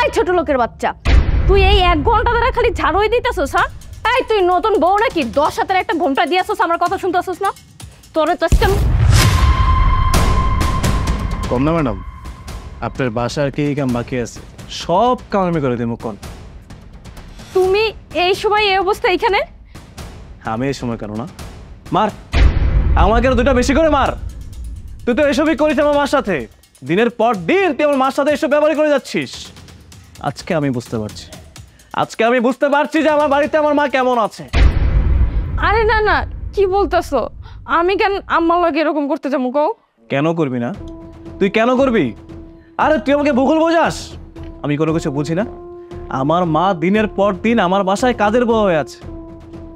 এই ছোট লোকের বাচ্চা, তুই এই 1 ঘন্টা ধরে খালি ঝাড়ুই দিতেছস? হ্যাঁ, এই তুই নতুন বউ নাকি? 10 হাতের একটা ঘোমটা দিয়েছস, আমার কথা শুনতেছস না? তোরে তো কম না ম্যাডাম, আপনার বাসার কি কাম বাকি আছে? সব কাম আমি করে দেবো। কোন তুমি এই সময় এই অবস্থা এখানে? আমি এই সময় কেন না? মার আমাকে আরো 2টা বেশি করে মার। তুই তো এসবই করিস আমার মার সাথে, দিনের পর দিন তুই আমার মার সাথে এসব ব্যবহার করে যাচ্ছিস। আজকে আমি বুঝতে পারছি যে আমার বাড়িতে আমার মা কেমন আছে। আরে না না, কি বলতেছো? আমি কেন আম্মার লাগে এরকম করতে যাবো? কও কেন করবি না? তুই কেন করবি? আরে তুই আমাকে ভূগোল বোঝাস? আমি কোনো কিছু বুঝি না? আমার মা দিনের পর দিন আমার বাসায় কাজের বউ হয়ে আছে,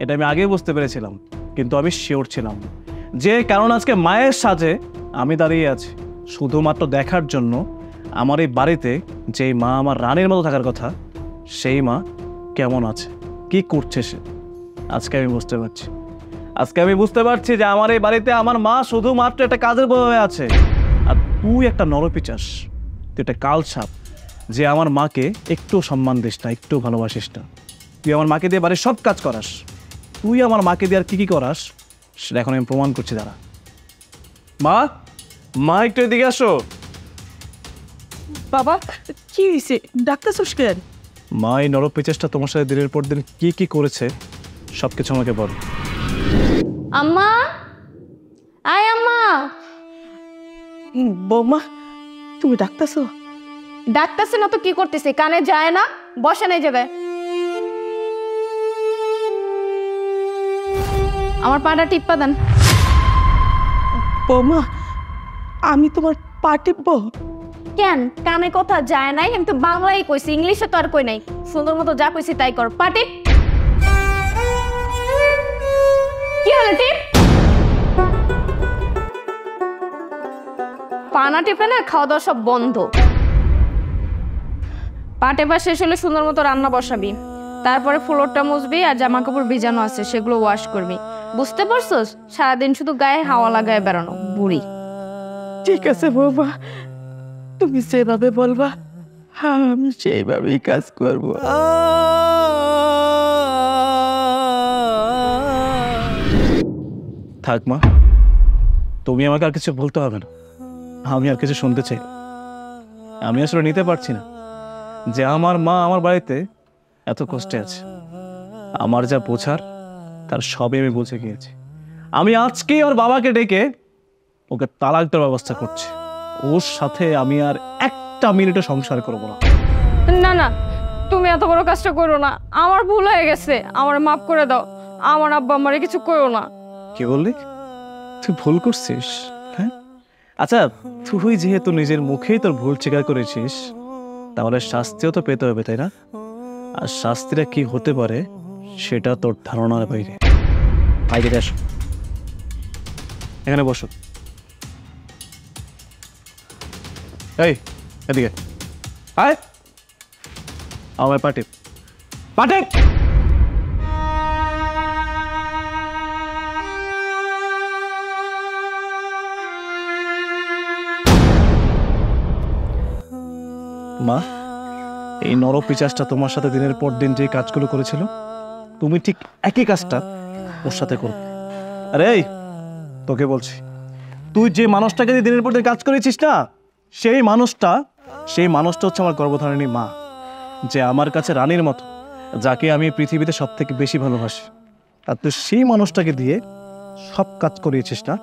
এটা আমি আগেই বুঝতে পেরেছিলাম, কিন্তু আমি শিওর ছিলাম যে কারণ আজকে মায়ের সাজে আমি দাঁড়িয়ে আছি শুধুমাত্র দেখার জন্য আমার এই বাড়িতে যেই মা আমার রানীর মতো থাকার কথা, সেই মা কেমন আছে, কি করছে সে। আজকে আমি বুঝতে পারছি যে আমার এই বাড়িতে আমার মা শুধুমাত্র একটা কাজের বউ হয়ে আছে, আর তুই একটা নরপিচাস, তুই একটা কালসাপ যে আমার মাকে একটু সম্মান দিস না, একটু ভালোবাসিস না। তুই আমার মাকে দিয়ে বাড়ির সব কাজ করাস, তুই আমার মাকে দিয়ে আর কি কি করাস সেটা এখন আমি প্রমাণ করছি। দাঁড়া মা একটু এদিকে আসো। বাবা কি হয়েছে, ডাক্তারছস কেন? মা এই নরপিচাসটা তোমার সাথে দিনের পর দিন কি কি করেছে সব কিছু আমাকে বল। আম্মা, আয় আম্মা। বৌমা তুমি ডাক্তারছো? ডাকতেছে না তো কি করতেছে? কানে যায় না? বসে নাই যাবে। আমার পাটা টিপ্পা দেন। বৌমা আমি তোমার পা টিপবো? কেন, কানে কথা যায় নাই? আমি তো বাংলায় কইছি, ইংলিশে তো আর কই নাই। সুন্দর মতো যা কইছি তাই কর। পাটি কি হলো? টিপ পানা টিপে না, খাওয়া দাওয়া সব বন্ধ। পাটে পা শেষ হলে সুন্দর মতো রান্না বসাবি, তারপরে ফ্লোরটা মুছবি, আর জামা কাপড় ভিজানো আছে সেগুলো ওয়াশ করবি। বুঝতে পারছস? সারাদিন শুধু গায়ে হাওয়া লাগায় বেড়ানো বুড়ি। ঠিক আছে বৌমা, তুমি যেভাবে বলবা আমি সেইভাবেই কাজ করব। থাক মা, তুমি আমাকে আর কিছু বলতে হবে না, আমি আর কিছু শুনতে চাই। আমি আসলে নিতে পারছি না যে আমার মা আমার বাড়িতে এত কষ্টে আছে। আমার যা বোঝার তার সবই আমি বুঝে গিয়েছি। আমি আজকেই ওর বাবাকে ডেকে ওকে তালাক দেওয়ার ব্যবস্থা করছি। ওর সাথে আমি আর একটা মিনিটও সংসার করবো না। না না, তুমি এত বড় কাজটা করো না। আমার ভুল হয়ে গেছে, আমার মাফ করে দাও। আমার আব্বা আমারে কিছু করো না। কি বললি? তুই ভুল করছিস? হ্যাঁ, আচ্ছা তুই যেহেতু নিজের মুখেই তোর ভুল স্বীকার করেছিস, তাহলে শাস্তিও তো পেতে হবে, তাই না? আর শাস্তিটা কি হতে পারে সেটা তোর ধারণার বাইরে। বাইরে আসো, এখানে বসো। এই এদিকে আয়, আমার পাটে পাটে। মা, এই নরপিচাসটা তোমার সাথে দিনের পর দিন যে কাজগুলো করেছিল, তুমি ঠিক একই কাজটা ওর সাথে করো। আরে এই তোকে বলছি, তুই যে মানুষটাকে দিয়ে দিনের পর দিন কাজ করেছিস না, সেই মানুষটা হচ্ছে আমার গর্ভধারিণী মা, যে আমার কাছে রানীর মতো, যাকে আমি পৃথিবীতে সব থেকে বেশি ভালোবাসি। আর তুই সেই মানুষটাকে দিয়ে সব কাজ করিয়েছিস না।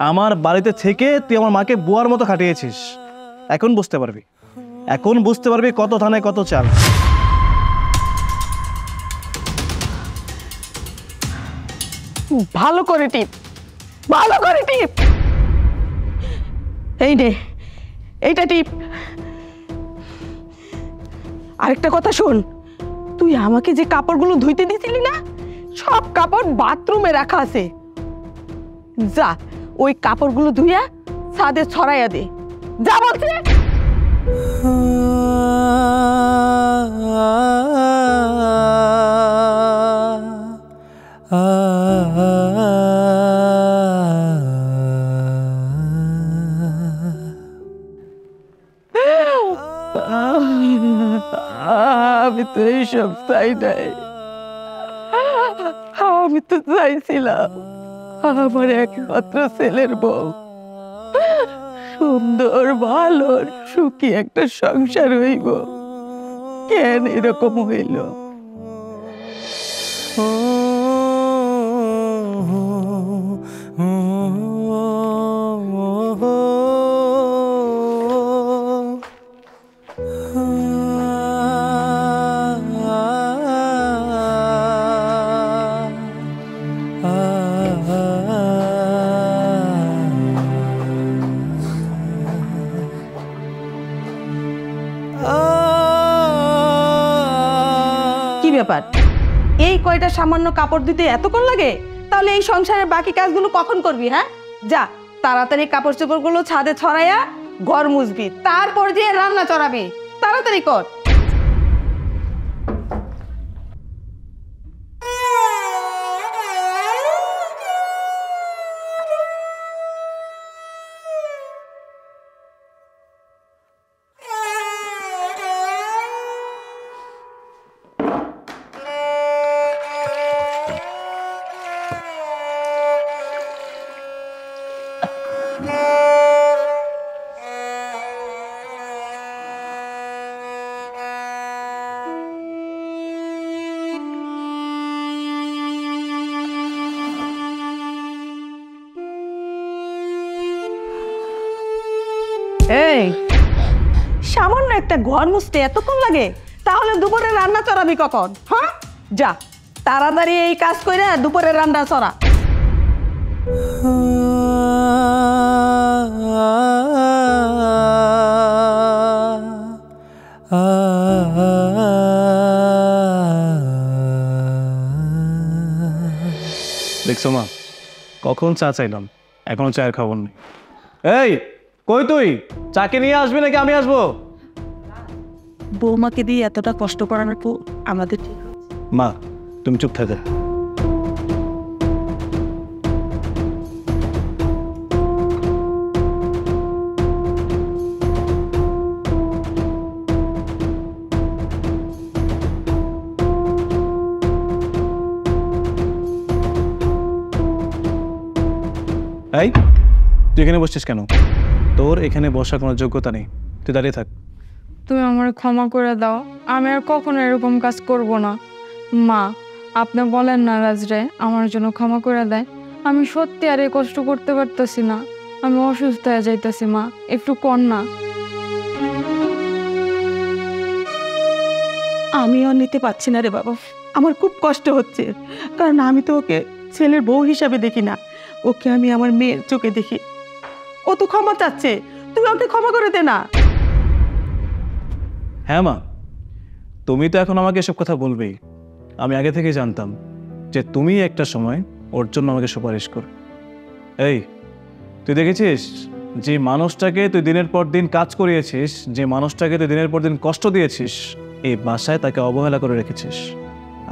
আমার বাড়িতে থেকে তুই আমার মাকে বুয়ার মতো খাটিয়েছিস। এখন বুঝতে পারবি কত ধানে কত চাল। ভালো করে টিপ, ভালো করে টিপ। এই নে, এইটা টিপ। আরেকটা কথা শোন, তুই আমাকে যে কাপড়গুলো ধুইতে দিছিলি না, সব কাপড় বাথরুমে রাখা আছে। যা ওই কাপড়গুলো ধুইয়া ছাদে ছড়াইয়া দে, যা বলছে। আমি তো এইসব চাই নাই। আমি তো চাইছিলাম আমার একমাত্র ছেলের বউ সুন্দর ভালো সুখী একটা সংসার হইব। কেন এরকম হইল? কি ব্যাপার, এই কয়টা সামান্য কাপড় দিতে এতক্ষণ লাগে? তাহলে এই সংসারের বাকি কাজগুলো কখন করবি? হ্যাঁ, যা তাড়াতাড়ি কাপড় চোপড়গুলো ছাদে ছড়াইয়া ঘর মুছবি, তারপর দিয়ে রান্না চড়াবি। তাড়াতাড়ি কর। এই সামান্য একটা ঘর মুছতে এতক্ষণ লাগে, তাহলে দুপুরে রান্না চড়াবি কখন? হ্যাঁ, যা তাড়াতাড়ি এই কাজ করে দুপুরে রান্না চড়া। দেখছো মা, কখন চা চাইলাম, এখনো চায়ের খবর নেই। এই কই তুই? চাকে নিয়ে আসবি নাকি আমি আসবো? বৌমাকে দিয়ে এতটা কষ্ট করানোর পর আমাদের মা তুমি চুপ থাকো। এই তুই এখানে বসছিস কেন? তোর এখানে বসার কোনো যোগ্যতা নেই, তুই দাঁড়িয়ে থাক। তুমি আমার ক্ষমা করে দাও, আমি আর কখনো এরকম কাজ করব না। মা, আপনি বলেন না রাজরে আমার জন্য ক্ষমা করে দেয়। আমি সত্যি আর এই কষ্ট করতে পারতেছি না, আমি অসুস্থ হয়ে যাইতেছি। মা একটু কর না। আমিও নিতে পারছি না রে বাবা, আমার খুব কষ্ট হচ্ছে, কারণ আমি তো ওকে ছেলের বউ হিসাবে দেখি না, ওকে আমি আমার মেয়ের চোখে দেখি। ও তো ক্ষমা চাচ্ছে, তুমি ওকে ক্ষমা করে দে না। হ্যাঁ মা, তুমি তো এখন আমাকে এসব কথা বলবেই। আমি আগে থেকে জানতাম যে তুমি একটা সময় ওর জন্য আমাকে সুপারিশ কর। এই তুই দেখেছিস যে মানুষটাকে তুই দিনের পর দিন কাজ করিয়েছিস, যে মানুষটাকে তুই দিনের পর দিন কষ্ট দিয়েছিস, এই বাসায় তাকে অবহেলা করে রেখেছিস।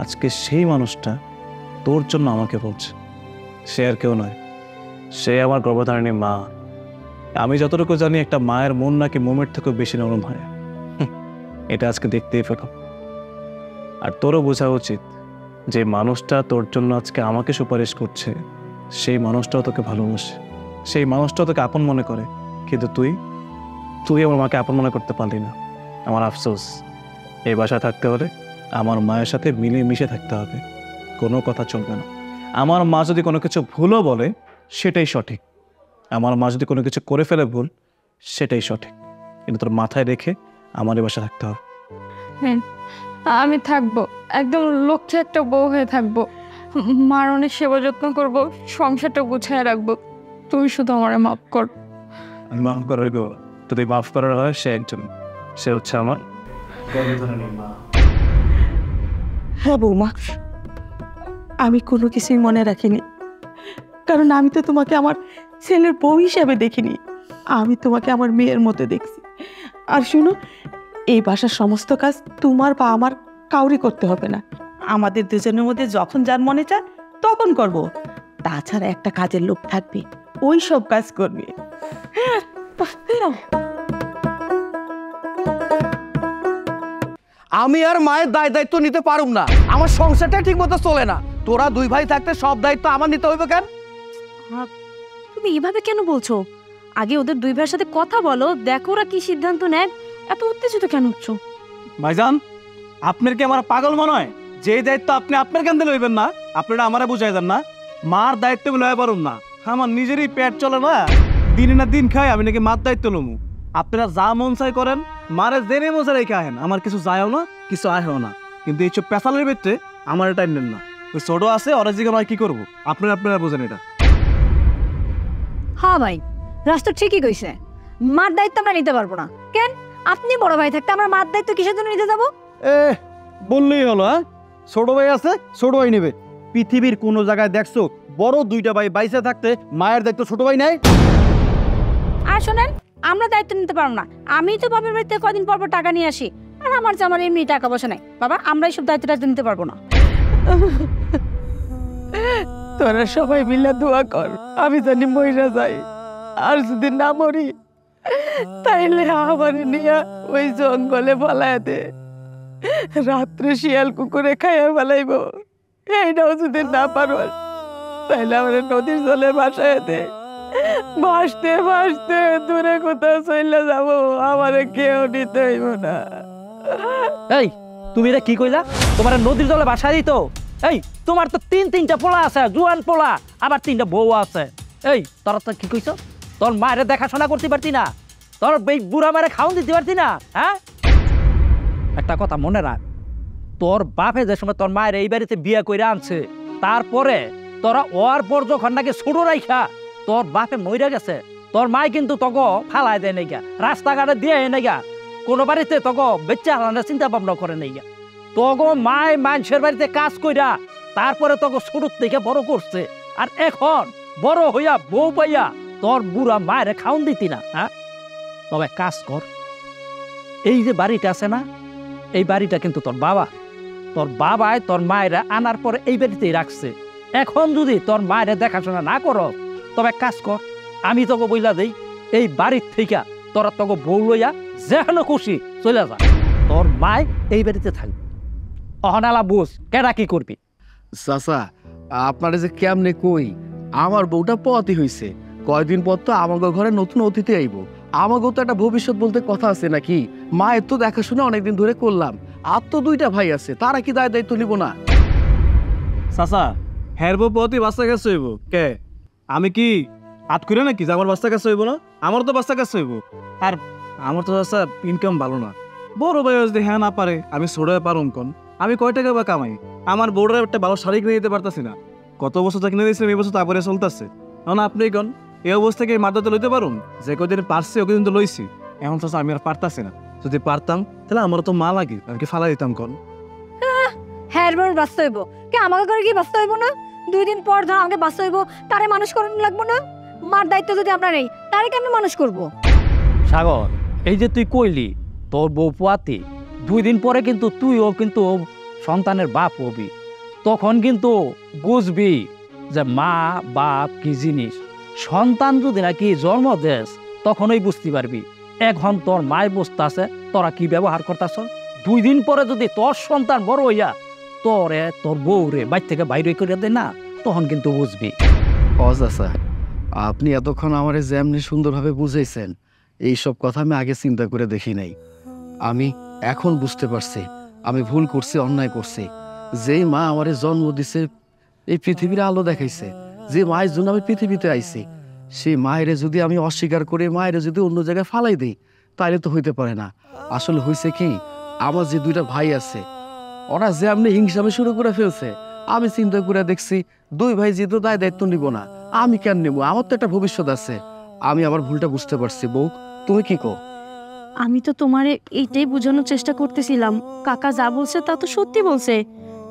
আজকে সেই মানুষটা তোর জন্য আমাকে বলছে। সে আর কেউ নয়, সে আমার গর্ভধারিণী মা। আমি যতটুকু জানি একটা মায়ের মন নাকি মোমের থেকেও বেশি নরম হয়। এটা আজকে দেখতেই পেলাম। আর তোরও বোঝা উচিত যে মানুষটা তোর জন্য আজকে আমাকে সুপারিশ করছে, সেই মানুষটাও তোকে ভালোবাসে, সেই মানুষটাও তোকে আপন মনে করে। কিন্তু তুই আমার মাকে আপন মনে করতে পারলি না। আমার আফসোস। এই বাসায় থাকতে হলে আমার মায়ের সাথে মিলে মিশে থাকতে হবে, কোনো কথা চলবে না। আমার মা যদি কোনো কিছু ভুলও বলে সেটাই সঠিক, আমার মা যদি কোনো কিছু করে ফেলে ভুল সেটাই সঠিক, কিন্তু তোর মাথায় রেখে আমার এই বাসায় থাকতে হবে। হ্যাঁ, আমি থাকবো, একদম লক্ষ্যে একটা বউ হয়ে থাকবো। মার অনেক সেবা যত্ন করবো, সংসারটা গুছিয়ে রাখবো। তুমি শুধু আমারে মাফ কর। আমি মাফ করার গো, যদি মাফ করার হয় সে একজন, সে হচ্ছে আমার মা। হ্যাঁ বৌমা, আমি কোনো কিছুই মনে রাখিনি, কারণ আমি তো তোমাকে আমার ছেলের বউ হিসাবে দেখিনি, আমি তোমাকে আমার মেয়ের মতো দেখছি। আর শুনো, এই বাসার সমস্ত কাজ তোমার বা আমার কাউরি করতে হবে না, আমাদের দুজনের মধ্যে যখন যার মনে চায় তখন করব। তাছাড়া একটা কাজের লোক থাকবে, ওই সব কাজ করবে। হ্যাঁ, আমি আর মায়ের দায়িত্ব নিতে পারুম না, আমার সংসারটা ঠিক মতো চলে না। তোরা দুই ভাই থাকতে সব দায়িত্ব আমার নিতে হইবে কেন? তুমি এভাবে কেন বলছো? আগে ওদের দুই ভাইয়ের সাথে কথা বলো, দেখো ওরা কি সিদ্ধান্ত নেয়। এত উত্তেজিত কেন হচ্ছ? ভাইজান, আপনার কি আমার পাগল মনে হয়? যে দায়িত্ব আপনি আপনার কান্দে লইবেন না, আপনারা আমারে বুঝাই দেন না। মার দায়িত্ব লয়ে পারুন না, আমার নিজেরই পেট চলে না, দিনে না দিন খাই, আমি নাকি মার দায়িত্ব লমু? আপনারা যা মন চাই করেন, মারে জেনে মজা রেখে আহেন, আমার কিছু যায়ও না, কিছু আহেও না। কিন্তু এইসব পেশালের ভিতরে আমার টাইম নেন না। ওই ছোট আছে, ওরা জিজ্ঞাসা আমি কি করবো? আপনারা বোঝেন এটা। হ্যাঁ ভাই, রাস্তা ঠিকই কইছে, মার দায়িত্ব আমরা নিতে পারবো না। কেন? আপনি বড় ভাই থাকতে আমরা মার দায়িত্ব কিসের জন্য নিতে যাবো? বললেই হলো, হ্যাঁ? ছোট ভাই আছে, ছোট ভাই নেবে। পৃথিবীর কোন জায়গায় দেখছো বড় দুইটা ভাই বাইসে থাকতে মায়ের দায়িত্ব ছোট ভাই নেয়? আর শোনেন, আমরা দায়িত্ব নিতে পারবো না। আমি তো বাপের বাড়িতে কদিন পর পর টাকা নিয়ে আসি, আর আমার জামার এমনি টাকা পয়সা নাই। বাবা, আমরা এইসব দায়িত্বটা নিতে পারবো না। তোরা সবাই মিলে দোয়া কর, আমি জানি মইরা যাই। আর যদি না মরি তাইলে আমার নিয়ে ওই জঙ্গলে ফলায় দে, রাত্রে শিয়াল কুকুরে খাইয়া ফেলাইব। এইটাও যদি না পারো তাইলে আমার নদীর জলে ভাসায় দে, ভাসতে ভাসতে দূরে কোথাও চলে যাব, আমারে কেউ নিতে হইব না। এই তুমি এটা কি কইলা? তোমার নদীর জলে ভাসাই দিত? এই তোমার তো তিনটা পোলা আছে, জুয়ান পোলা, আবার 3টা বউ আছে। এই তোরা তো কি কইছ? তোর মায়ের দেখাশোনা করতে পারতি না? তোর এই বুড়া মায়ের খাওয়ান দিতে পারতি না? হ্যাঁ, একটা কথা মনে রাখ, তোর বাপে যে সময় তোর মায়ের এই বাড়িতে বিয়ে কইরা আনছে, তারপরে তোরা ওর পর যখন নাকি ছোট রাইখা তোর বাপে মইরা গেছে, তোর মায় কিন্তু তোকে ফালাই দেয় নাই গা, রাস্তাঘাটে দিয়ে নাই গা, কোনো বাড়িতে তোকে বেচ্চা হারানোর চিন্তা ভাবনা করে নাই গা। তোকে মায় মানুষের বাড়িতে কাজ কইরা তারপরে তোকে ছোট থেকে বড় করছে, আর এখন বড় হইয়া বউ পাইয়া তোর বুড়া মায়ের খাওন দিতি না? হ্যাঁ, তবে কাজ কর, এই যে বাড়িটা আছে না, এই বাড়িটা কিন্তু তোর বাবায় তোর মায়েরা আনার পরে এই বাড়িতেই রাখছে। এখন যদি তোর মায়ের দেখাশোনা না করো, তবে কাজ কর, আমি তোকে বইলা দেই, এই বাড়ির থেকে তোরা তোকে বউ লইয়া যেখানে খুশি চলে যা, তোর মায় এই বাড়িতে থাকবে। অহনালা বুঝ কেডা কি করবি। চাচা, আপনারে যে কেমনে কই, আমার বউটা পথই হইছে, কয়দিন পর তো আমাগো ঘরে নতুন অতিথি আইব। আমাগো তো একটা ভবিষ্যৎ বলতে কথা আছে নাকি? মায়ের তো দেখাশোনা অনেকদিন ধরে করলাম, আর তো 2টা ভাই আছে, তারা কি দায়িত্ব নিব না? চাচা, হেরবো পথই বাচ্চা কাছে হইব কে? আমি কি আট করে নাকি যে আমার বাচ্চা কাছে হইব না? আমার তো বাচ্চা কাছে হইব। আর আমার তো চাচা ইনকাম ভালো না। বড় ভাই যদি হ্যাঁ না পারে, আমি ছোড়ে পারুম কোন? আমি কয় টাকা বা কামাই? আমার বউরা একটা ভালো শাড়ি কিনে দিতে পারতাছি না। কত বছর তো কিনে দিয়েছিলাম, এই বছর তারপরে চলতেছে। এখন আপনি কোন এই অবস্থাকে মাদ্রাতে লইতে পারুন? যে কদিন পারছি ওকে কিন্তু লইছি, এখন চাচা আমি আর পারতাছি না। যদি পারতাম তাহলে আমারও তো মা লাগে, আমি কি ফালাই দিতাম কোন? হ্যাঁ, এবার বাঁচতে হইব। কে আমাকে করে কি বাঁচতে হইব না? 2 দিন পর ধর আমাকে বাঁচতে হইব, তারে মানুষ করানো লাগবো না? মার দায়িত্ব যদি আমরা নেই, তারে কেমন মানুষ করব? সাগর, এই যে তুই কইলি তোর বউ পোয়াতি, 2 দিন পরে কিন্তু তুইও কিন্তু সন্তানের বাপ হবি, তখন কিন্তু বুঝবি যে মা বাপ কি জিনিস। সন্তান যদি নাকি জন্ম দেস, তখনই বুঝতে পারবি। এখন তোর মায়ের বুঝতে আছে তোরা কি ব্যবহার করতেছ। 2 দিন পরে যদি তোর সন্তান বড় হইয়া তোরে তোর বউরে বাইর থেকে বাইরে করে দে না, তখন কিন্তু বুঝবি। চাচা, আপনি এতক্ষণ আমারে যেমনি সুন্দরভাবে বুঝাইছেন, এইসব কথা আমি আগে চিন্তা করে দেখি নাই। আমি এখন বুঝতে পারছি আমি ভুল করছি, অন্যায় করছি। যেই মা আমারে জন্ম দিছে, এই পৃথিবীর আলো দেখাইছে, যে মায়ের জন্য আমি পৃথিবীতে আইছি, সেই মায়েরে যদি আমি অস্বীকার করে মায়েরে যদি অন্য জায়গায় ফালাই দিই, তাইলে তো হইতে পারে না। আসলে হয়েছে কি, আমার যে 2টা ভাই আছে, ওরা যে আপনি হিংসামে শুরু করে ফেলছে, আমি চিন্তা করে দেখছি 2 ভাই যেহেতু দায়িত্ব নিব না, আমি কেন নেব? আমার তো একটা ভবিষ্যৎ আছে। আমি আমার ভুলটা বুঝতে পারছি। বউ, তুমি কি কো? আমি তো তোমারে এইটাই বোঝানোর চেষ্টা করতেছিলাম, কাকা যা বলছে তা তো সত্যি বলছে।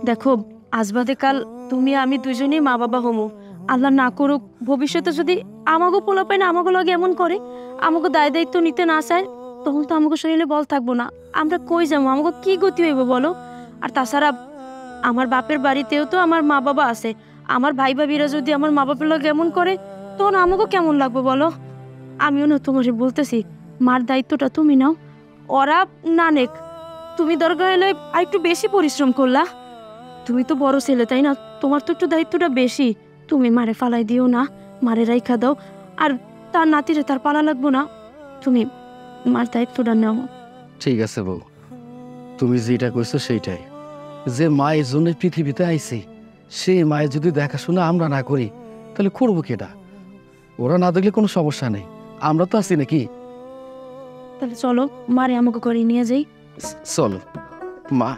দেখো, আজ বাদে কাল তুমি আমি দুজনেই মা বাবা হমু। আল্লাহ না করুক ভবিষ্যতে যদি আমাগো পোলাপাই না আমাগো লগে এমন করে, আমাগো দায়িত্ব নিতে না চায়, তখন তো আমাগো শরীরে বল থাকবো না। আমরা কই যাবো? আমাগো কি গতি হইব বলো? আর তাছাড়া আমার বাপের বাড়িতেও তো আমার মা বাবা আছে। আমার ভাই ভাবিরা যদি আমার মা বাপের লগে এমন করে, তখন আমাগো কেমন লাগবে বলো? আমিও না তোমারে বলতেছি, মার দায়িত্বটা তুমি নাও, ওরা না নেক, তুমি দরকার হলে আর একটু বেশি পরিশ্রম করলা। তুমি তো বড় ছেলে তাই না, তোমার তো একটু দায়িত্বটা বেশি। তুমি মারে ফালাই দিও না, মারে রাইখা দাও। আর তার নাতিরে তার পালা লাগবো না, তুমি মার দায়িত্বটা নাও। ঠিক আছে বউ, তুমি যেটা কইছো সেইটাই। যে মায়ের জন্য পৃথিবীতে আইছে, সেই মায়ের যদি দেখাশোনা আমরা না করি তাহলে করবো কেটা? ওরা না দেখলে কোনো সমস্যা নেই, আমরা তো আছি নাকি। তাহলে চলো মারে আমাকে করে নিয়ে যাই। চলো মা।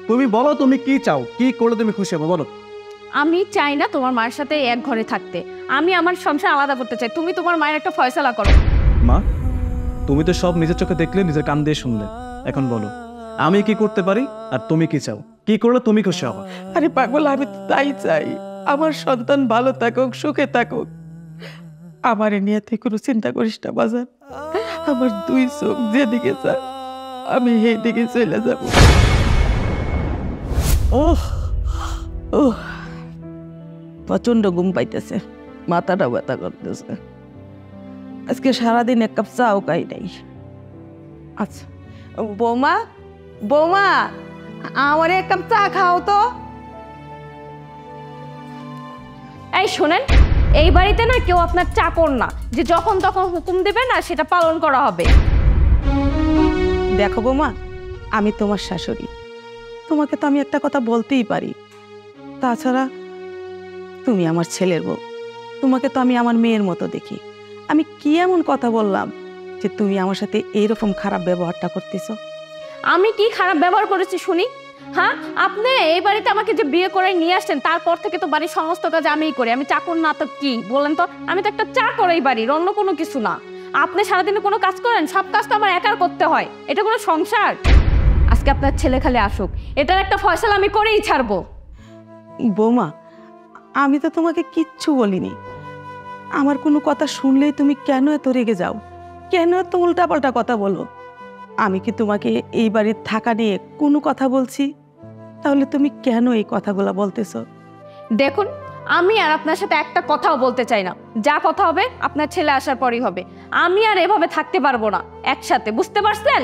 তুমি বলো তুমি কি চাও, কি করলে তুমি খুশি হবে বলো। আমি চাই না তোমার মায়ের সাথে এক ঘরে থাকতে, আমি আমার সংসার আলাদা করতে চাই। তুমি তোমার মায়ের একটা ফয়সালা করো। মা, তুমি তো সব নিজের চোখে দেখলে, নিজের কান দিয়ে শুনলে। এখন বলো আমি কি করতে পারি আর তুমি কি চাও, কি করলে তুমি খুশি হবে? আরে পাগল, আমি তো তাই চাই, আমার সন্তান ভালো থাকুক, সুখে থাকুক। আমার এ নিয়ে তুই কোনো চিন্তা করিস না বাজার। আমার দুই চোখ যেদিকে চায় আমি সেই দিকে চলে যাব। ওহ ওহ, প্রচন্ড ঘুম পাইতেছে, মাথাটা ব্যথা করতেছে। আজকে সারাদিন এক কাপ চাও খাই নাই। আচ্ছা বৌমা, বৌমা আমার এক কাপ চা খাও তো। এই শোনেন, এই বাড়িতে না কেউ আপনার চাকর না যে যখন তখন হুকুম দেবে না সেটা পালন করা হবে। দেখো বৌমা, আমি তোমার শাশুড়ি, তোমাকে তো আমি একটা কথা বলতেই পারি। তাছাড়া তুমি আমার ছেলের বউ, তোমাকে তো আমি আমার মেয়ের মতো দেখি। আমি কি এমন কথা বললাম যে তুমি আমার সাথে এইরকম খারাপ ব্যবহারটা করতেছো? আমি কি খারাপ ব্যবহার করেছি শুনি? হ্যাঁ, আপনি এই বাড়িতে আমাকে যে বিয়ে করে নিয়ে আসছেন তারপর থেকে তো বাড়ির সমস্ত কাজ আমিই করি। আমি চাকর না তো কি বলেন তো? আমি তো একটা চাকর এই বাড়ির, অন্য কোনো কিছু না। আপনি সারাদিনে কোনো কাজ করেন? সব কাজ তো আমার একার করতে হয়। এটা কোনো সংসার? আজকে আপনার ছেলে খালি আসুক, এটার একটা ফয়সালা আমি করেই ছাড়বো। বৌমা, আমি তো তোমাকে কিচ্ছু বলিনি। আমার কোনো কথা শুনলেই তুমি কেন এত রেগে যাও, কেন এত উল্টাপাল্টা কথা বলো? আমি কি তোমাকে এই বাড়ির থাকা নিয়ে কোনো কথা বলছি? তাহলে তুমি কেন এই কথাগুলো বলতেছো? দেখুন, আমি আর আপনার সাথে একটা কথাও বলতে চাই না। যা কথা হবে আপনার ছেলে আসার পরই হবে। আমি আর এভাবে থাকতে পারবো না একসাথে, বুঝতে পারছেন?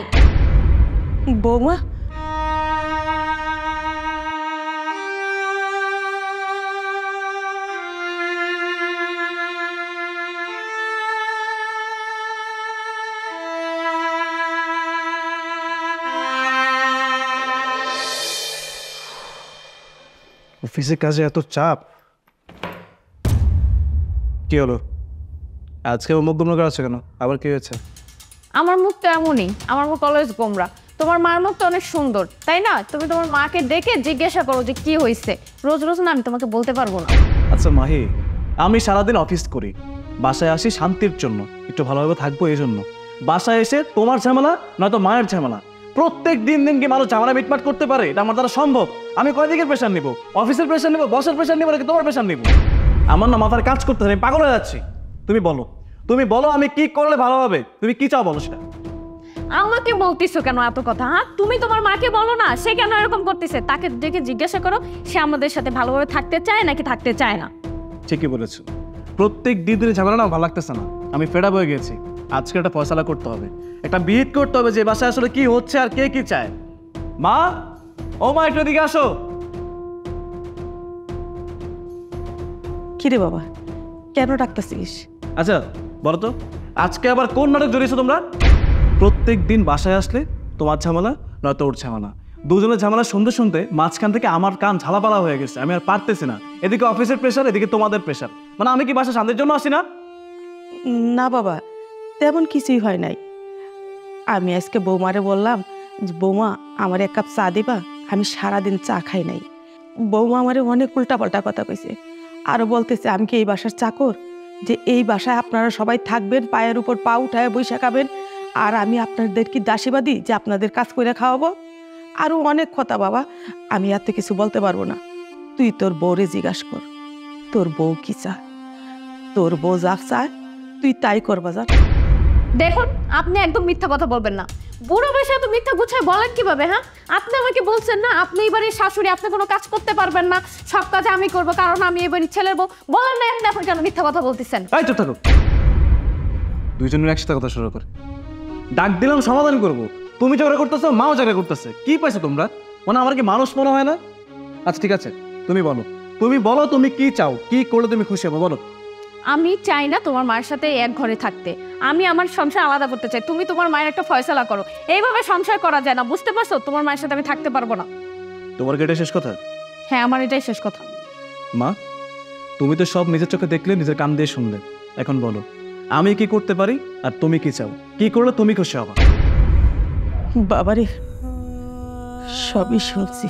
বৌমা, অফিসের কাজে এত চাপ, কি হলো আজকে মুখ গোমরা করা আছে কেন? আবার কি হয়েছে? আমার মুখ তো এমনই, আমার মুখ অলওয়েজ গোমরা। তোমার মার মুখ তো অনেক সুন্দর, তাই না? তুমি তোমার মাকে ডেকে জিজ্ঞাসা করো যে কি হয়েছে। রোজ রোজ না আমি তোমাকে বলতে পারবো না। আচ্ছা মাহি, আমি সারাদিন অফিস করি, বাসায় আসি শান্তির জন্য, একটু ভালোভাবে থাকবো এই জন্য। বাসায় এসে তোমার ঝামেলা নয়তো মায়ের ঝামেলা। প্রত্যেক দিন দিন কি মানুষ ঝামেলা মিটমাট করতে পারে? এটা আমার দ্বারা সম্ভব? আমি কয় দিকের প্রেশার নিব? অফিসের প্রেশার নিব, বসের প্রেশার নিব, নাকি তোমার প্রেশার নিব? আমার না মাথার কাজ করতে আমি পাগল হয়ে যাচ্ছি। তুমি বলো, তুমি বলো আমি কি করলে ভালো হবে? তুমি কি চাও বলো সেটা। আমাকে বলতেছো কেন এত কথা? হ্যাঁ, তুমি তোমার মাকে বলো না সে কেন এরকম করতেছে। তাকে ডেকে জিজ্ঞাসা করো সে আমাদের সাথে ভালোভাবে থাকতে চায় নাকি থাকতে চায় না। ঠিকই বলেছো, প্রত্যেক দিন দিনে ঝামেলা না ভালো লাগতেছে না। আমি ফেড আপ হয়ে গেছি। আজকে একটা ফয়সালা করতে হবে, একটা বিহিত করতে হবে যে বাসায় আসলে কি হচ্ছে আর কে কি চায়। মা, ও মা, একটু এদিকে আসো। কিরে বাবা, কেন ডাকতেছিস? আচ্ছা বলো তো, আজকে আবার কোন নাটক জড়িয়েছো তোমরা? প্রত্যেক দিন বাসায় আসলে তোমার ঝামেলা নয়তো ওর ঝামেলা, দুজনের ঝামেলা শুনতে শুনতে মাঝখান থেকে আমার কান ঝালাপালা হয়ে গেছে। আমি আর পারতেছি না। এদিকে অফিসের প্রেশার, এদিকে তোমাদের প্রেশার। মানে আমি কি বাসা শান্তির জন্য আসি না? না বাবা, তেমন কিছুই হয় নাই। আমি আজকে বৌমারে বললাম যে বৌমা আমার এক কাপ চা দিবা, আমি সারাদিন চা খাই নাই। বৌমা আমারে অনেক উল্টাপাল্টা কথা কইছে, আরো বলতেছে আমি কি এই বাসার চাকর, যে এই বাসায় আপনারা সবাই থাকবেন, পায়ের উপর পা উঠায় বৈশা খাবেন, আর আমি আপনাদের কি দাসীবাদী যে আপনাদের কাজ করে খাওয়াবো? আরো অনেক কথা বাবা, আমি এত কিছু বলতে পারবো না। তুই তোর বউরে জিজ্ঞাসা কর, তোর বউ কি চায়। তোর বউ যা চায় তুই তাই করবা। যা দেখুন, আপনি একদম মিথ্যা কথা বলবেন না। বুড়ো বয়সে এত মিথ্যা গুছায় বলেন কিভাবে? হ্যাঁ, আপনি আমাকে বলছেন না আপনি এবারে শাশুড়ি, আপনি কোনো কাজ করতে পারবেন না, সব কাজ আমি করবো কারণ আমি এবারে ছেলের বউ। বলেন না আপনি এখন কেন মিথ্যা কথা বলতেছেন? এই চুপ থাকো, দুইজনের একসাথে কথা শুরু করে। ডাক দিলাম সমাধান করব, তুমি ঝগড়া করতেছো, মাও ঝগড়া করতেছে। কি পাইছো তোমরা? মানে আমার কি মানুষ মনে হয় না? আচ্ছা ঠিক আছে, তুমি বলো, তুমি বলো তুমি কি চাও, কি করলে তুমি খুশি হবে বলো। আমি চাই না তোমার মায়ের সাথে এক ঘরে থাকতে, আমি আমার সংসার আলাদা করতে চাই। তুমি তোমার মায়ের একটা ফয়সালা করো, এইভাবে সংসার করা যায় না, বুঝতে পারছো? তোমার মায়ের সাথে আমি থাকতে পারবো না। তোমার কি এটা শেষ কথা? হ্যাঁ, আমার এটাই শেষ কথা। মা, তুমি তো সব নিজের চোখে দেখলে, নিজের কান দিয়ে শুনলে। এখন বলো আমি কি করতে পারি আর তুমি কি চাও, কি করলে তুমি খুশি হবা? বাবারে, সবই শুনছি,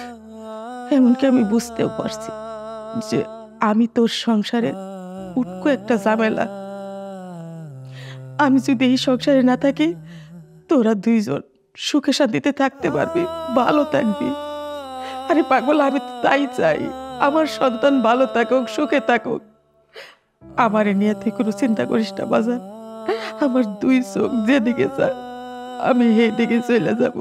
এমনকি আমি বুঝতেও পারছি যে আমি তোর সংসারে উটকো একটা ঝামেলা। আমি যদি এই সংসারে না থাকি, তোরা দুইজন সুখে শান্তিতে থাকতে পারবি, ভালো থাকবি। আরে পাগল, আমি তো তাই চাই, আমার সন্তান ভালো থাকুক, সুখে থাকুক। আমারে নিয়ে তুই কোনো চিন্তা করিস না বাজার, আমার দুই চোখ যেদিকে চায় আমি সেই দিকে চলে যাব।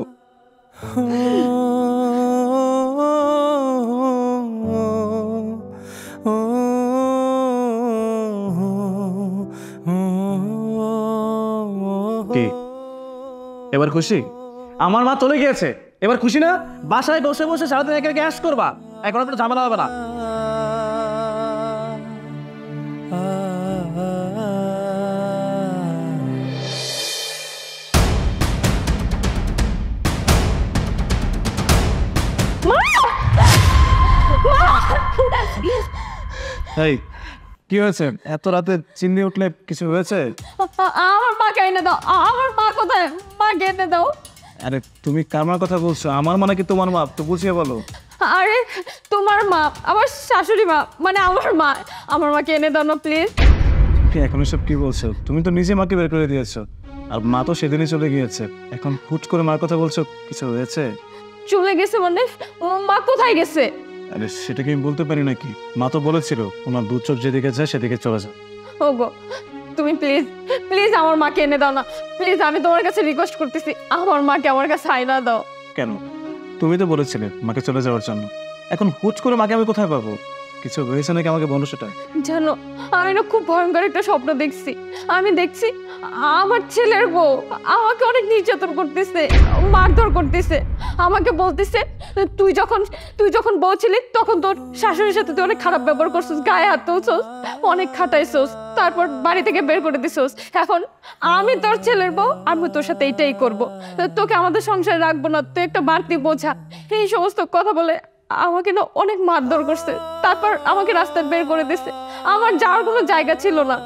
কি এবার খুশি? আমার মা চলে গিয়েছে, এবার খুশি না? বাসায় বসে বসে সারাদিন একে একে অ্যাশ করবা, এখন আপনার ঝামেলা হবে না। এই কি হয়েছে? এত রাতে চিল্লি উঠলে কিছু হয়েছে? আমার মাকে এনে দাও, আমার মা কোথায়? মাকে এনে দাও। আরে তুমি কার মার কথা বলছো? আমার মানে কি তোমার মা? তো বুঝিয়ে বলো। আরে তোমার মা, আমার শাশুড়ি মা, মানে আমার মা। আমার মাকে এনে দাও না প্লিজ। কি এখন এসব কি বলছো? তুমি তো নিজে মাকে বের করে দিয়েছো, আর মা তো সেদিনই চলে গিয়েছে। এখন হুট করে মার কথা বলছো, কিছু হয়েছে? চলে গেছে মানে? মা কোথায় গেছে? আরে সেটা কি আমি বলতে পারি নাকি? মা তো বলেছিল ওনার দু চোখ যেদিকে যায় সেদিকে চলে যায়। ওগো, তুমি প্লিজ প্লিজ আমার মাকে এনে দাও না প্লিজ, আমি তোমার কাছে রিকোয়েস্ট করতেছি, আমার মাকে আমার কাছে আইনা দাও। কেন? তুমি তো বলেছিলে মাকে চলে যাওয়ার জন্য, এখন হুট করে মাকে আমি কোথায় পাবো? কিছু হয়েছে নাকি আমাকে বলো সেটা। জানো, আমি না খুব ভয়ঙ্কর একটা স্বপ্ন দেখছি। আমি দেখছি আমার ছেলের বউ আমাকে অনেক নির্যাতন করতেছে, মারধর করতেছে। আমাকে বলতেছে তুই যখন বউ ছিলি তখন তোর শাশুড়ির সাথে তুই অনেক খারাপ ব্যবহার করছিস, গায়ে হাত তুলছস, অনেক খাটাইছস, তারপর বাড়ি থেকে বের করে দিছস। এখন আমি তোর ছেলের বউ, আমি তোর সাথে এইটাই করব, তোকে আমাদের সংসারে রাখবো না, তুই একটা বাড়তি বোঝা। এই সমস্ত কথা বলে আমাকে না অনেক মারধর করছে, তারপর আমাকে রাস্তায় বের করে দিছে। আমার যাওয়ার কোনো জায়গা ছিল না,